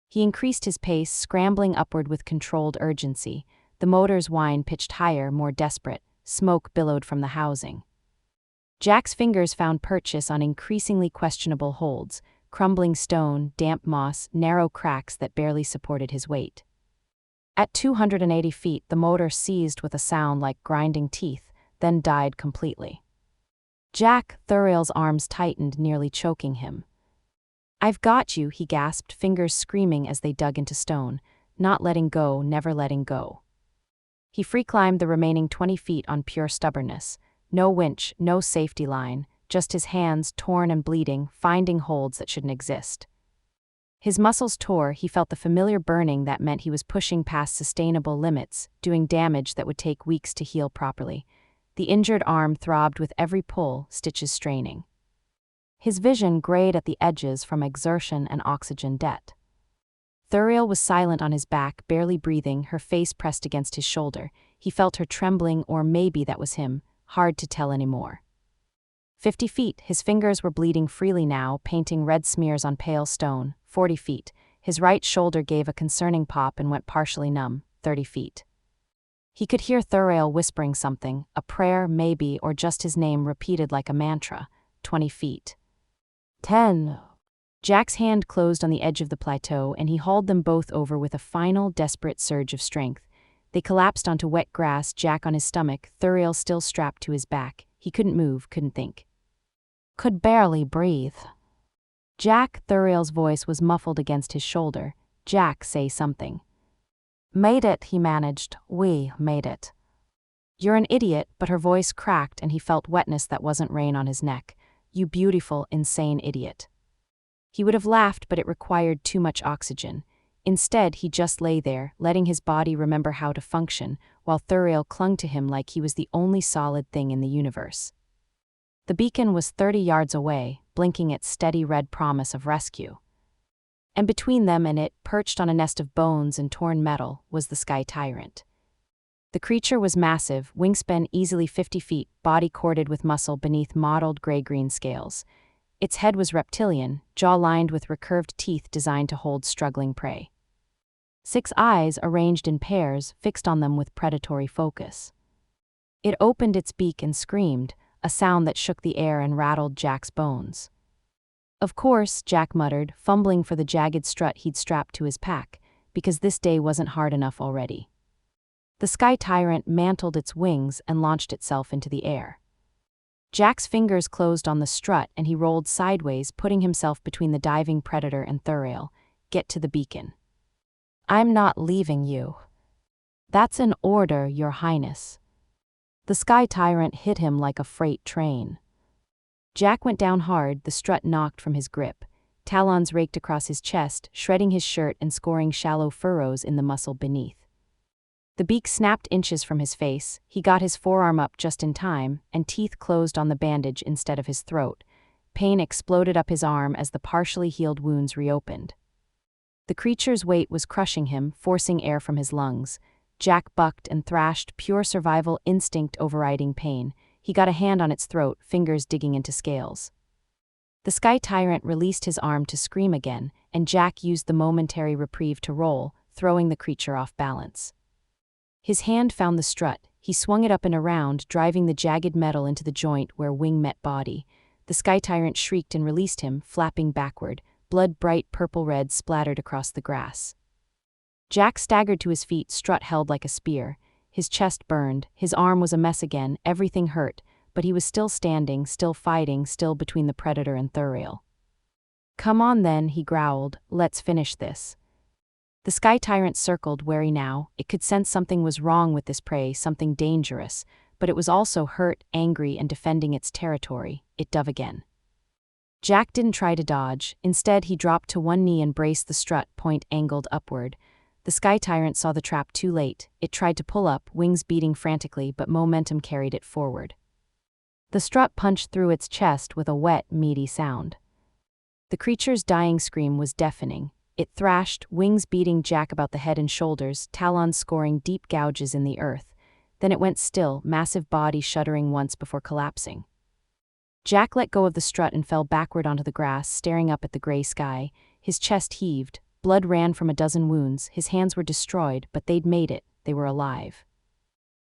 He increased his pace, scrambling upward with controlled urgency. The motor's whine pitched higher, more desperate. Smoke billowed from the housing. Jack's fingers found purchase on increasingly questionable holds, crumbling stone, damp moss, narrow cracks that barely supported his weight. At 280 feet, the motor seized with a sound like grinding teeth, then died completely. Jack, Therael's arms tightened, nearly choking him. "I've got you," he gasped, fingers screaming as they dug into stone. Not letting go, never letting go. He free-climbed the remaining 20 feet on pure stubbornness. No winch, no safety line, just his hands, torn and bleeding, finding holds that shouldn't exist. His muscles tore, he felt the familiar burning that meant he was pushing past sustainable limits, doing damage that would take weeks to heal properly. The injured arm throbbed with every pull, stitches straining. His vision grayed at the edges from exertion and oxygen debt. Therael was silent on his back, barely breathing, her face pressed against his shoulder. He felt her trembling, or maybe that was him, hard to tell anymore. 50 feet, his fingers were bleeding freely now, painting red smears on pale stone. 40 feet, his right shoulder gave a concerning pop and went partially numb. 30 feet. He could hear Therael whispering something, a prayer maybe, or just his name repeated like a mantra. 20 feet. 10. Jack's hand closed on the edge of the plateau, and he hauled them both over with a final, desperate surge of strength. They collapsed onto wet grass, Jack on his stomach, Therael still strapped to his back. He couldn't move, couldn't think. Could barely breathe. Jack, Therael's voice was muffled against his shoulder. Jack, say something. Made it, he managed. We made it. You're an idiot, but her voice cracked and he felt wetness that wasn't rain on his neck. You beautiful, insane idiot. He would have laughed, but it required too much oxygen. Instead, he just lay there, letting his body remember how to function, while Therael clung to him like he was the only solid thing in the universe. The beacon was 30 yards away, blinking its steady red promise of rescue. And between them and it, perched on a nest of bones and torn metal, was the Sky Tyrant. The creature was massive, wingspan easily 50 feet, body corded with muscle beneath mottled gray-green scales. Its head was reptilian, jaw lined with recurved teeth designed to hold struggling prey. 6 eyes, arranged in pairs, fixed on them with predatory focus. It opened its beak and screamed, a sound that shook the air and rattled Jack's bones. Of course, Jack muttered, fumbling for the jagged strut he'd strapped to his pack, because this day wasn't hard enough already. The Sky Tyrant mantled its wings and launched itself into the air. Jack's fingers closed on the strut and he rolled sideways, putting himself between the diving predator and Therael. Get to the beacon. I'm not leaving you. That's an order, Your Highness. The Sky Tyrant hit him like a freight train. Jack went down hard, the strut knocked from his grip. Talons raked across his chest, shredding his shirt and scoring shallow furrows in the muscle beneath. The beak snapped inches from his face, he got his forearm up just in time, and teeth closed on the bandage instead of his throat. Pain exploded up his arm as the partially healed wounds reopened. The creature's weight was crushing him, forcing air from his lungs. Jack bucked and thrashed, pure survival instinct overriding pain. He got a hand on its throat, fingers digging into scales. The Sky Tyrant released his arm to scream again, and Jack used the momentary reprieve to roll, throwing the creature off balance. His hand found the strut. He swung it up and around, driving the jagged metal into the joint where wing met body. The Sky Tyrant shrieked and released him, flapping backward. Blood bright purple-red splattered across the grass. Jack staggered to his feet, strut held like a spear. His chest burned, his arm was a mess again, everything hurt, but he was still standing, still fighting, still between the predator and Therael. Come on then, he growled, let's finish this. The Sky Tyrant circled, wary now. It could sense something was wrong with this prey, something dangerous, but it was also hurt, angry, and defending its territory. It dove again. Jack didn't try to dodge. Instead, he dropped to one knee and braced the strut, point angled upward. The Sky Tyrant saw the trap too late. It tried to pull up, wings beating frantically, but momentum carried it forward. The strut punched through its chest with a wet, meaty sound. The creature's dying scream was deafening. It thrashed, wings beating Jack about the head and shoulders, talons scoring deep gouges in the earth. Then it went still, massive body shuddering once before collapsing. Jack let go of the strut and fell backward onto the grass, staring up at the gray sky. His chest heaved, blood ran from a dozen wounds, his hands were destroyed, but they'd made it, they were alive.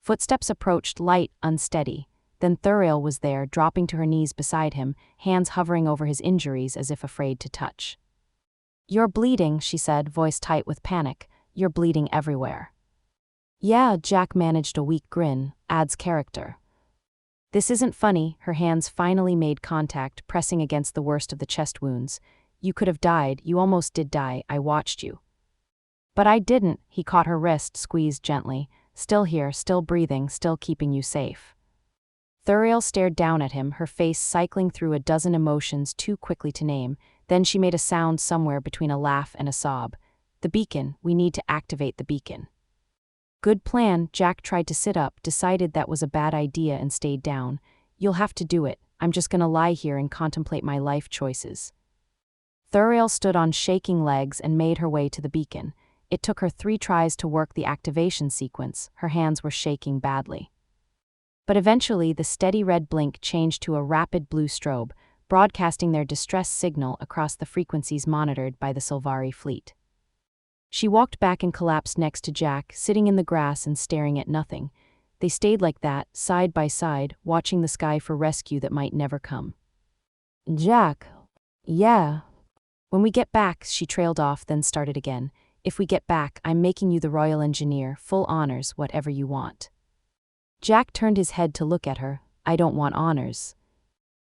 Footsteps approached, light, unsteady. Then Therael was there, dropping to her knees beside him, hands hovering over his injuries as if afraid to touch. You're bleeding, she said, voice tight with panic. You're bleeding everywhere. Yeah, Jack managed a weak grin, adds character. This isn't funny, her hands finally made contact, pressing against the worst of the chest wounds. You could have died, you almost did die, I watched you. But I didn't, he caught her wrist, squeezed gently. Still here, still breathing, still keeping you safe. Therael stared down at him, her face cycling through a dozen emotions too quickly to name. Then she made a sound somewhere between a laugh and a sob. The beacon, we need to activate the beacon. Good plan. Jack tried to sit up, decided that was a bad idea and stayed down. You'll have to do it. I'm just gonna lie here and contemplate my life choices. Therael stood on shaking legs and made her way to the beacon. It took her 3 tries to work the activation sequence. Her hands were shaking badly. But eventually the steady red blink changed to a rapid blue strobe, broadcasting their distress signal across the frequencies monitored by the Sylvari fleet. She walked back and collapsed next to Jack, sitting in the grass and staring at nothing. They stayed like that, side by side, watching the sky for rescue that might never come. Jack. Yeah. When we get back, she trailed off, then started again. If we get back, I'm making you the Royal Engineer, full honors, whatever you want. Jack turned his head to look at her. I don't want honors.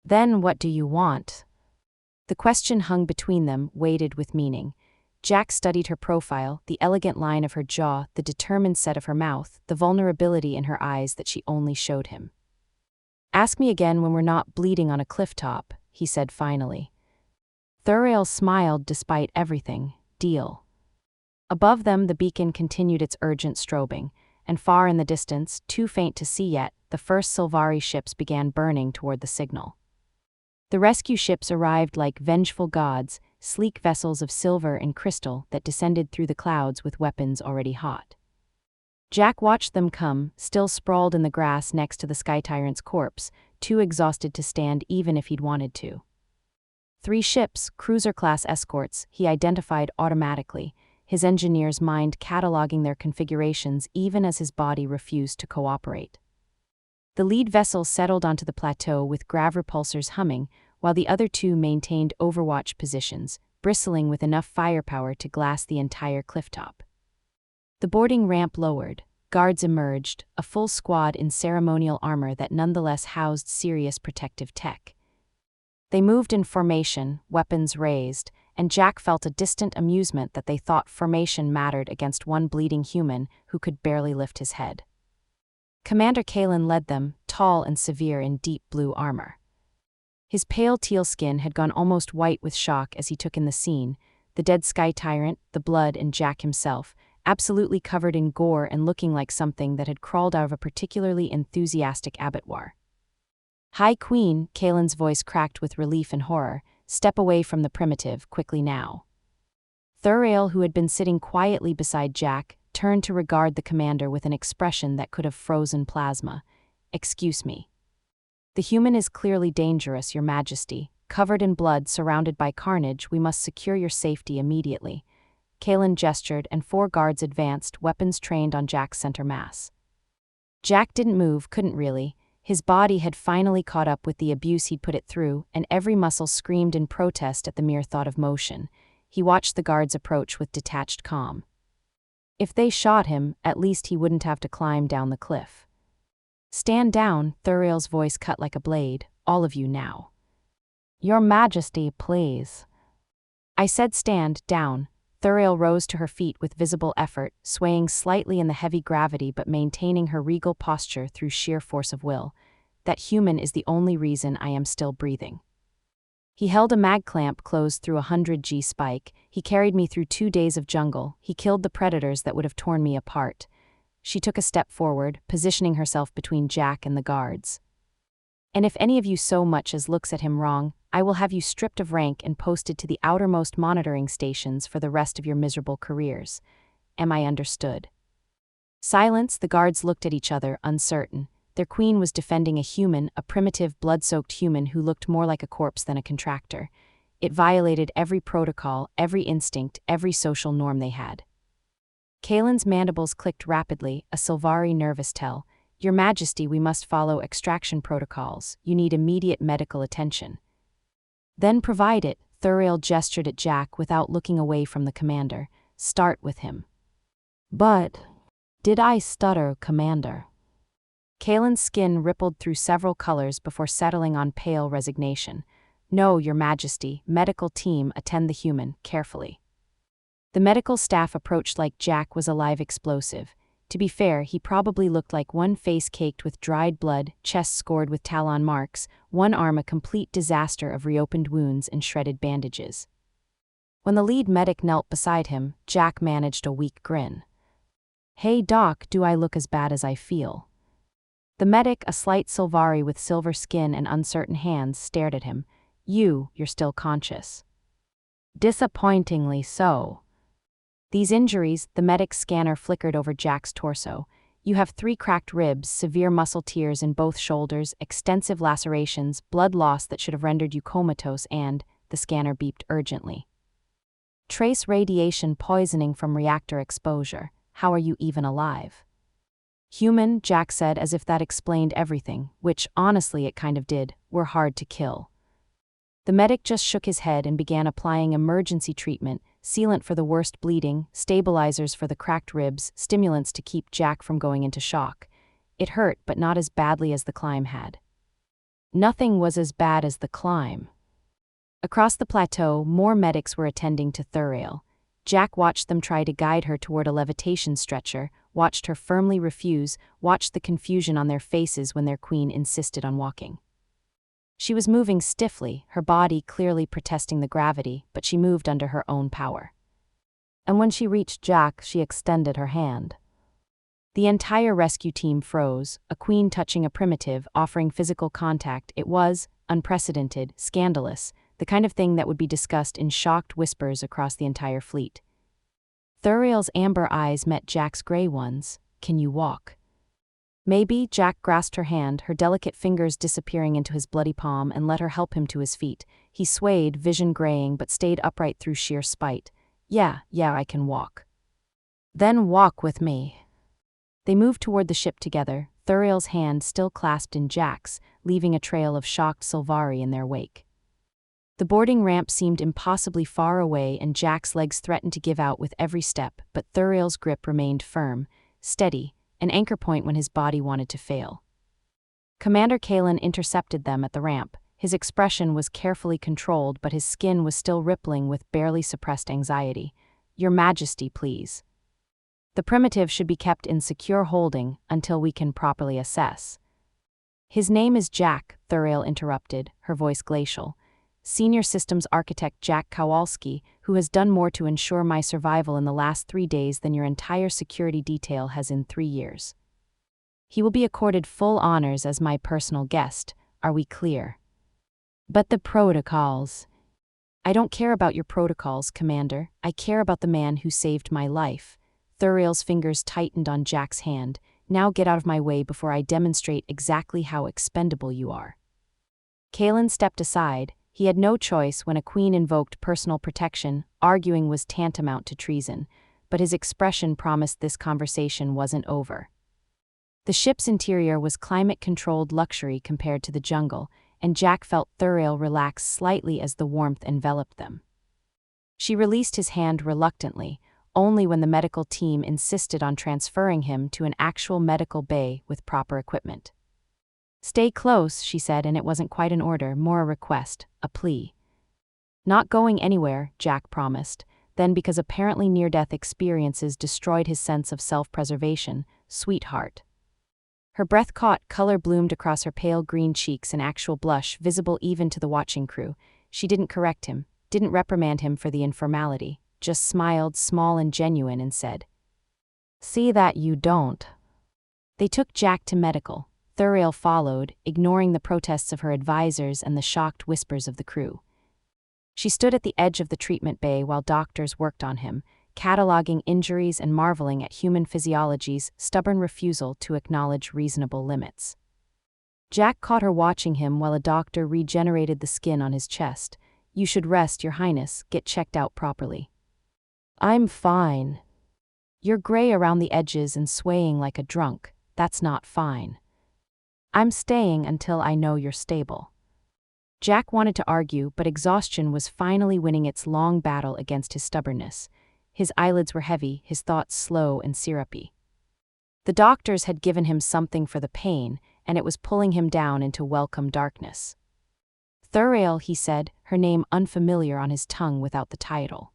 Then what do you want? The question hung between them, weighted with meaning. Jack studied her profile, the elegant line of her jaw, the determined set of her mouth, the vulnerability in her eyes that she only showed him. Ask me again when we're not bleeding on a cliff top, he said finally. Therael smiled despite everything. Deal. Above them the beacon continued its urgent strobing, and far in the distance, too faint to see yet, the first Sylvari ships began burning toward the signal. The rescue ships arrived like vengeful gods, sleek vessels of silver and crystal that descended through the clouds with weapons already hot. Jack watched them come, still sprawled in the grass next to the Sky Tyrant's corpse, too exhausted to stand even if he'd wanted to. 3 ships, cruiser-class escorts, he identified automatically, his engineer's mind cataloging their configurations even as his body refused to cooperate. The lead vessel settled onto the plateau with grav-repulsors humming, while the other 2 maintained overwatch positions, bristling with enough firepower to glass the entire clifftop. The boarding ramp lowered, guards emerged, a full squad in ceremonial armor that nonetheless housed serious protective tech. They moved in formation, weapons raised, and Jack felt a distant amusement that they thought formation mattered against one bleeding human who could barely lift his head. Commander Kalen led them, tall and severe in deep blue armor. His pale teal skin had gone almost white with shock as he took in the scene, the dead Sky Tyrant, the blood, and Jack himself, absolutely covered in gore and looking like something that had crawled out of a particularly enthusiastic abattoir. High Queen, Kalen's voice cracked with relief and horror, step away from the primitive, quickly now. Therael, who had been sitting quietly beside Jack, turned to regard the commander with an expression that could have frozen plasma. Excuse me. The human is clearly dangerous, Your Majesty. Covered in blood, surrounded by carnage, we must secure your safety immediately. Kalen gestured, and 4 guards advanced, weapons trained on Jack's center mass. Jack didn't move, couldn't really. His body had finally caught up with the abuse he'd put it through, and every muscle screamed in protest at the mere thought of motion. He watched the guards approach with detached calm. If they shot him, at least he wouldn't have to climb down the cliff. Stand down, Therael's voice cut like a blade. All of you now. Your Majesty, please. I said stand down. Therael rose to her feet with visible effort, swaying slightly in the heavy gravity but maintaining her regal posture through sheer force of will. That human is the only reason I am still breathing. He held a mag clamp closed through a 100G spike. He carried me through 2 days of jungle. He killed the predators that would have torn me apart. She took a step forward, positioning herself between Jack and the guards. And if any of you so much as looks at him wrong, I will have you stripped of rank and posted to the outermost monitoring stations for the rest of your miserable careers. Am I understood? Silence. The guards looked at each other, uncertain. Their queen was defending a human, a primitive, blood-soaked human who looked more like a corpse than a contractor. It violated every protocol, every instinct, every social norm they had. Kalen's mandibles clicked rapidly, a Sylvari nervous tell. Your Majesty, we must follow extraction protocols. You need immediate medical attention. Then provide it. Therael gestured at Jack without looking away from the commander. Start with him. But, did I stutter, Commander? Kalen's skin rippled through several colors before settling on pale resignation. "No, Your Majesty, medical team, attend the human, carefully." The medical staff approached like Jack was a live explosive. To be fair, he probably looked like one face caked with dried blood, chest scored with talon marks, one arm a complete disaster of reopened wounds and shredded bandages. When the lead medic knelt beside him, Jack managed a weak grin. "Hey doc, do I look as bad as I feel?" The medic, a slight Sylvari with silver skin and uncertain hands, stared at him. You're still conscious." "Disappointingly so." "These injuries," the medic's scanner flickered over Jack's torso. "You have 3 cracked ribs, severe muscle tears in both shoulders, extensive lacerations, blood loss that should have rendered you comatose, and," the scanner beeped urgently, "trace radiation poisoning from reactor exposure. How are you even alive?" "Human," Jack said, as if that explained everything, which, honestly, it kind of did. "We're hard to kill." The medic just shook his head and began applying emergency treatment, sealant for the worst bleeding, stabilizers for the cracked ribs, stimulants to keep Jack from going into shock. It hurt, but not as badly as the climb had. Nothing was as bad as the climb. Across the plateau, more medics were attending to Therael. Jack watched them try to guide her toward a levitation stretcher, watched her firmly refuse, watched the confusion on their faces when their queen insisted on walking. She was moving stiffly, her body clearly protesting the gravity, but she moved under her own power. And when she reached Jack, she extended her hand. The entire rescue team froze, a queen touching a primitive, offering physical contact. It was unprecedented, scandalous, the kind of thing that would be discussed in shocked whispers across the entire fleet. Therael's amber eyes met Jack's gray ones. "Can you walk?" "Maybe." Jack grasped her hand, her delicate fingers disappearing into his bloody palm, and let her help him to his feet. He swayed, vision graying, but stayed upright through sheer spite. Yeah, I can walk." "Then walk with me." They moved toward the ship together, Therael's hand still clasped in Jack's, leaving a trail of shocked Sylvari in their wake. The boarding ramp seemed impossibly far away, and Jack's legs threatened to give out with every step, but Therael's grip remained firm, steady, an anchor point when his body wanted to fail. Commander Kalen intercepted them at the ramp. His expression was carefully controlled, but his skin was still rippling with barely suppressed anxiety. "Your Majesty, please. The primitive should be kept in secure holding until we can properly assess." "His name is Jack," Therael interrupted, her voice glacial. "Senior Systems Architect Jack Kowalski, who has done more to ensure my survival in the last 3 days than your entire security detail has in 3 years. He will be accorded full honors as my personal guest. Are we clear?" "But the protocols." "I don't care about your protocols, Commander. I care about the man who saved my life." Therael's fingers tightened on Jack's hand. "Now get out of my way before I demonstrate exactly how expendable you are." Kalen stepped aside. He had no choice when a queen invoked personal protection. Arguing was tantamount to treason, but his expression promised this conversation wasn't over. The ship's interior was climate-controlled luxury compared to the jungle, and Jack felt Therael relax slightly as the warmth enveloped them. She released his hand reluctantly, only when the medical team insisted on transferring him to an actual medical bay with proper equipment. "Stay close," she said, and it wasn't quite an order, more a request, a plea. "Not going anywhere," Jack promised. Then, because apparently near-death experiences destroyed his sense of self-preservation, "Sweetheart." Her breath caught, color bloomed across her pale green cheeks, an actual blush, visible even to the watching crew. She didn't correct him, didn't reprimand him for the informality, just smiled, small and genuine, and said, "See that you don't." They took Jack to medical. Therael followed, ignoring the protests of her advisors and the shocked whispers of the crew. She stood at the edge of the treatment bay while doctors worked on him, cataloging injuries and marveling at human physiology's stubborn refusal to acknowledge reasonable limits. Jack caught her watching him while a doctor regenerated the skin on his chest. "You should rest, Your Highness, get checked out properly." "I'm fine." "You're gray around the edges and swaying like a drunk. That's not fine." "I'm staying until I know you're stable." Jack wanted to argue, but exhaustion was finally winning its long battle against his stubbornness. His eyelids were heavy, his thoughts slow and syrupy. The doctors had given him something for the pain, and it was pulling him down into welcome darkness. Therael, he said, her name unfamiliar on his tongue without the title.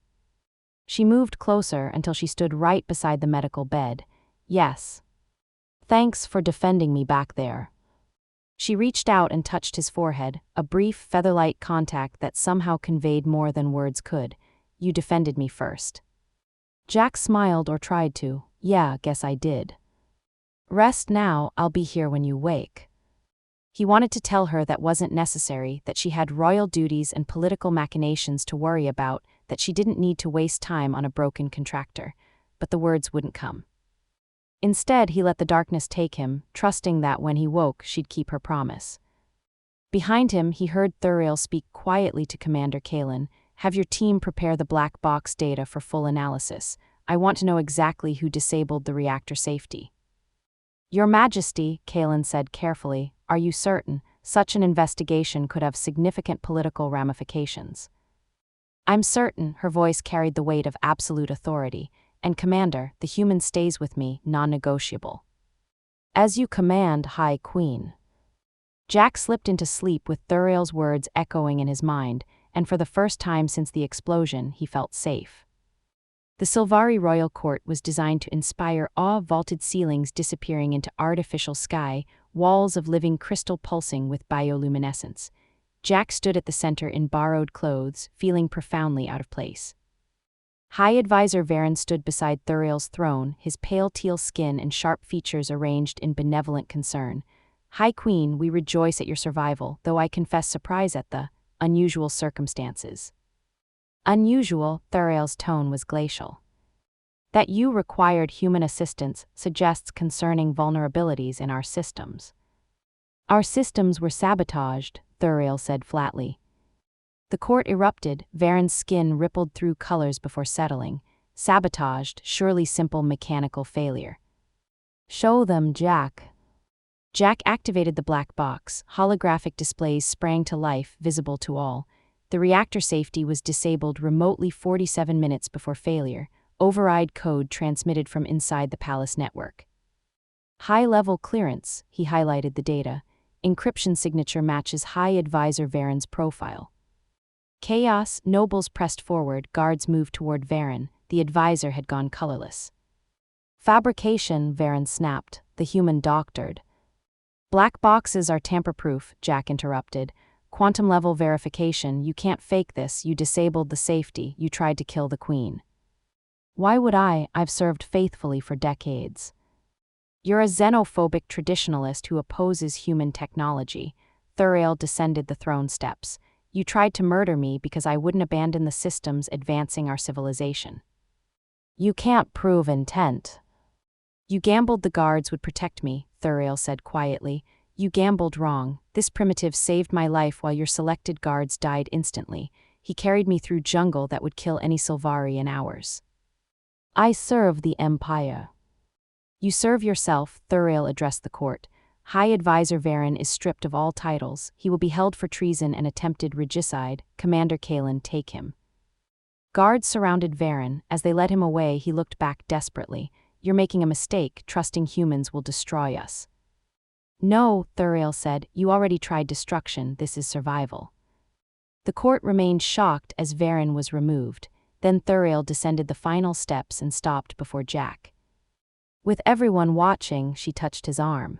She moved closer until she stood right beside the medical bed. Yes. Thanks for defending me back there. She reached out and touched his forehead, a brief, feather-light contact that somehow conveyed more than words could. You defended me first. Jack smiled or tried to. Yeah, guess I did. Rest now, I'll be here when you wake. He wanted to tell her that wasn't necessary, that she had royal duties and political machinations to worry about, that she didn't need to waste time on a broken contractor. But the words wouldn't come. Instead, he let the darkness take him, trusting that when he woke, she'd keep her promise. Behind him, he heard Therael speak quietly to Commander Kalen. Have your team prepare the black box data for full analysis. I want to know exactly who disabled the reactor safety. Your Majesty, Kalen said carefully, are you certain? Such an investigation could have significant political ramifications. I'm certain, her voice carried the weight of absolute authority. And Commander, the human stays with me, non-negotiable. As you command, High Queen. Jack slipped into sleep with Therael's words echoing in his mind, and for the first time since the explosion, he felt safe. The Sylvari royal court was designed to inspire awe, vaulted ceilings disappearing into artificial sky, walls of living crystal pulsing with bioluminescence. Jack stood at the center in borrowed clothes, feeling profoundly out of place. High Advisor Varen stood beside Therael's throne, his pale teal skin and sharp features arranged in benevolent concern. High Queen, we rejoice at your survival, though I confess surprise at the unusual circumstances. Unusual, Therael's tone was glacial. That you required human assistance suggests concerning vulnerabilities in our systems. Our systems were sabotaged, Therael said flatly. The court erupted, Varen's skin rippled through colors before settling. Sabotaged, surely simple mechanical failure. Show them, Jack. Jack activated the black box. Holographic displays sprang to life, visible to all. The reactor safety was disabled remotely 47 minutes before failure. Override code transmitted from inside the palace network. High-level clearance, he highlighted the data. Encryption signature matches High Advisor Varen's profile. Chaos, nobles pressed forward, guards moved toward Varen. The advisor had gone colorless. Fabrication, Varen snapped. The human doctored. Black boxes are tamper-proof, Jack interrupted. Quantum-level verification, you can't fake this, you disabled the safety, you tried to kill the queen. Why would I? I've served faithfully for decades. You're a xenophobic traditionalist who opposes human technology. Therael descended the throne steps. You tried to murder me because I wouldn't abandon the systems advancing our civilization. You can't prove intent. You gambled the guards would protect me, Therael said quietly. You gambled wrong. This primitive saved my life while your selected guards died instantly. He carried me through jungle that would kill any Sylvari in hours. I serve the Empire. You serve yourself, Therael addressed the court. High Advisor Varen is stripped of all titles. He will be held for treason and attempted regicide. Commander Kalen, take him. Guards surrounded Varen. As they led him away, he looked back desperately. You're making a mistake, trusting humans will destroy us. No, Therael said, you already tried destruction, this is survival. The court remained shocked as Varen was removed. Then Therael descended the final steps and stopped before Jack. With everyone watching, she touched his arm.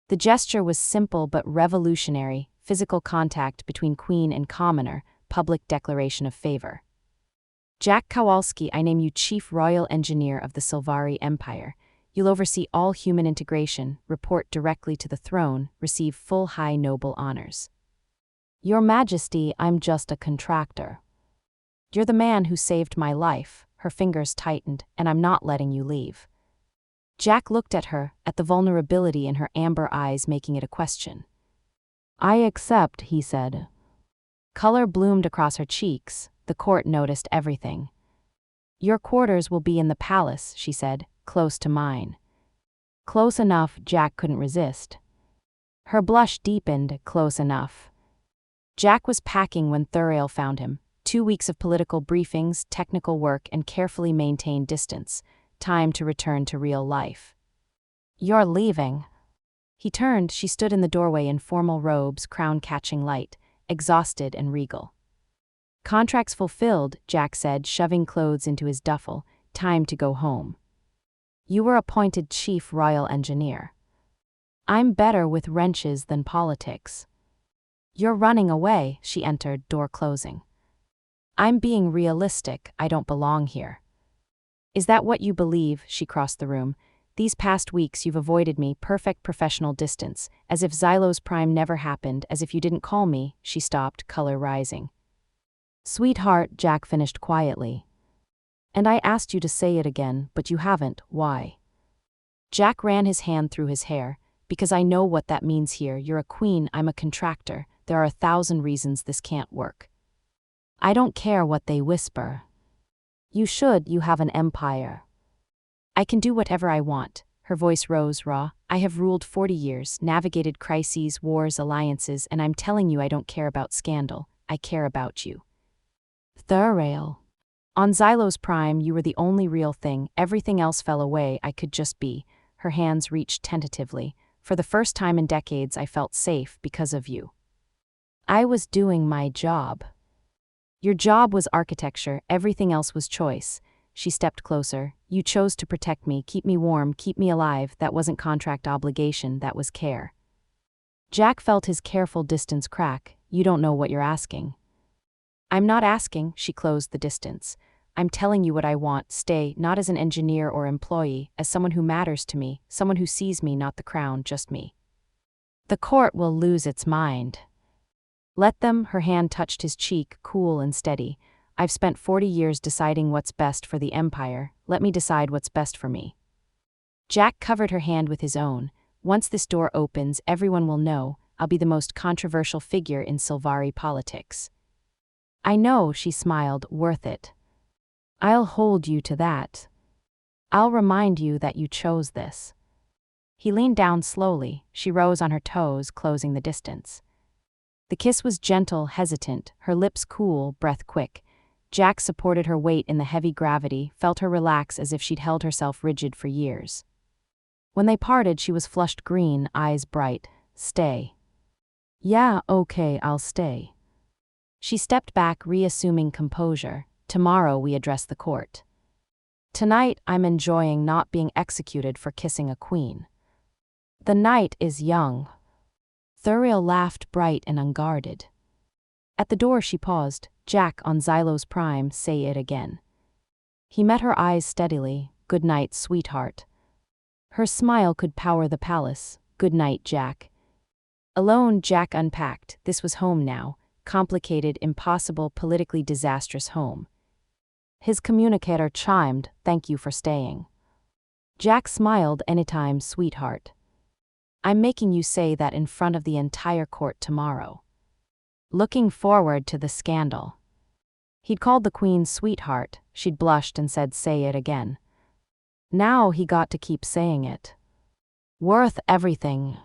The gesture was simple but revolutionary, physical contact between queen and commoner, public declaration of favor. Jack Kowalski, I name you Chief Royal Engineer of the Sylvari Empire. You'll oversee all human integration, report directly to the throne, receive full high noble honors. Your Majesty, I'm just a contractor. You're the man who saved my life, her fingers tightened, and I'm not letting you leave. Jack looked at her, at the vulnerability in her amber eyes making it a question. I accept, he said. Color bloomed across her cheeks. The court noticed everything. Your quarters will be in the palace, she said, close to mine. Close enough, Jack couldn't resist. Her blush deepened, close enough. Jack was packing when Therael found him. 2 weeks of political briefings, technical work, and carefully maintained distance. Time to return to real life. You're leaving. He turned, she stood in the doorway in formal robes, crown catching light. exhausted and regal. Contracts fulfilled, Jack said, shoving clothes into his duffel. Time to go home. You were appointed chief royal engineer. I'm better with wrenches than politics. You're running away, she entered, door closing. I'm being realistic, I don't belong here. Is that what you believe? She crossed the room. These past weeks you've avoided me, perfect professional distance, as if Xylos Prime never happened, as if you didn't call me. She stopped, color rising. Sweetheart, Jack finished quietly. And I asked you to say it again, but you haven't. Why? Jack ran his hand through his hair. Because I know what that means here. You're a queen, I'm a contractor. There are 1,000 reasons this can't work. I don't care what they whisper. You should, you have an empire. I can do whatever I want. Her voice rose raw. I have ruled 40 years, navigated crises, wars, alliances, and I'm telling you I don't care about scandal. I care about you. Therael. On Xylos Prime, you were the only real thing. Everything else fell away. I could just be. Her hands reached tentatively. For the first time in decades, I felt safe because of you. I was doing my job. Your job was architecture, everything else was choice. She stepped closer. You chose to protect me, keep me warm, keep me alive. That wasn't contract obligation, that was care. Jack felt his careful distance crack. You don't know what you're asking. I'm not asking, she closed the distance. I'm telling you what I want. Stay, not as an engineer or employee, as someone who matters to me, someone who sees me, not the crown, just me. The court will lose its mind. Let them. Her hand touched his cheek, cool and steady. I've spent 40 years deciding what's best for the empire. Let me decide what's best for me. Jack covered her hand with his own. Once this door opens, everyone will know. I'll be the most controversial figure in Sylvari politics. I know, she smiled, worth it. I'll hold you to that. I'll remind you that you chose this. He leaned down slowly. She rose on her toes, closing the distance. The kiss was gentle, hesitant, her lips cool, breath quick. Jack supported her weight in the heavy gravity, felt her relax as if she'd held herself rigid for years. When they parted, she was flushed green, eyes bright. Stay. Yeah, okay, I'll stay. She stepped back, reassuming composure. Tomorrow we address the court. Tonight I'm enjoying not being executed for kissing a queen. The night is young. Therael laughed, bright and unguarded. At the door she paused. Jack, on Xylos Prime, say it again. He met her eyes steadily. Good night, sweetheart. Her smile could power the palace. Good night, Jack. Alone, Jack unpacked. This was home now. Complicated, impossible, politically disastrous home. His communicator chimed, thank you for staying. Jack smiled, anytime, sweetheart. I'm making you say that in front of the entire court tomorrow. Looking forward to the scandal. He'd called the queen sweetheart. She'd blushed and said, say it again. Now he got to keep saying it. Worth everything.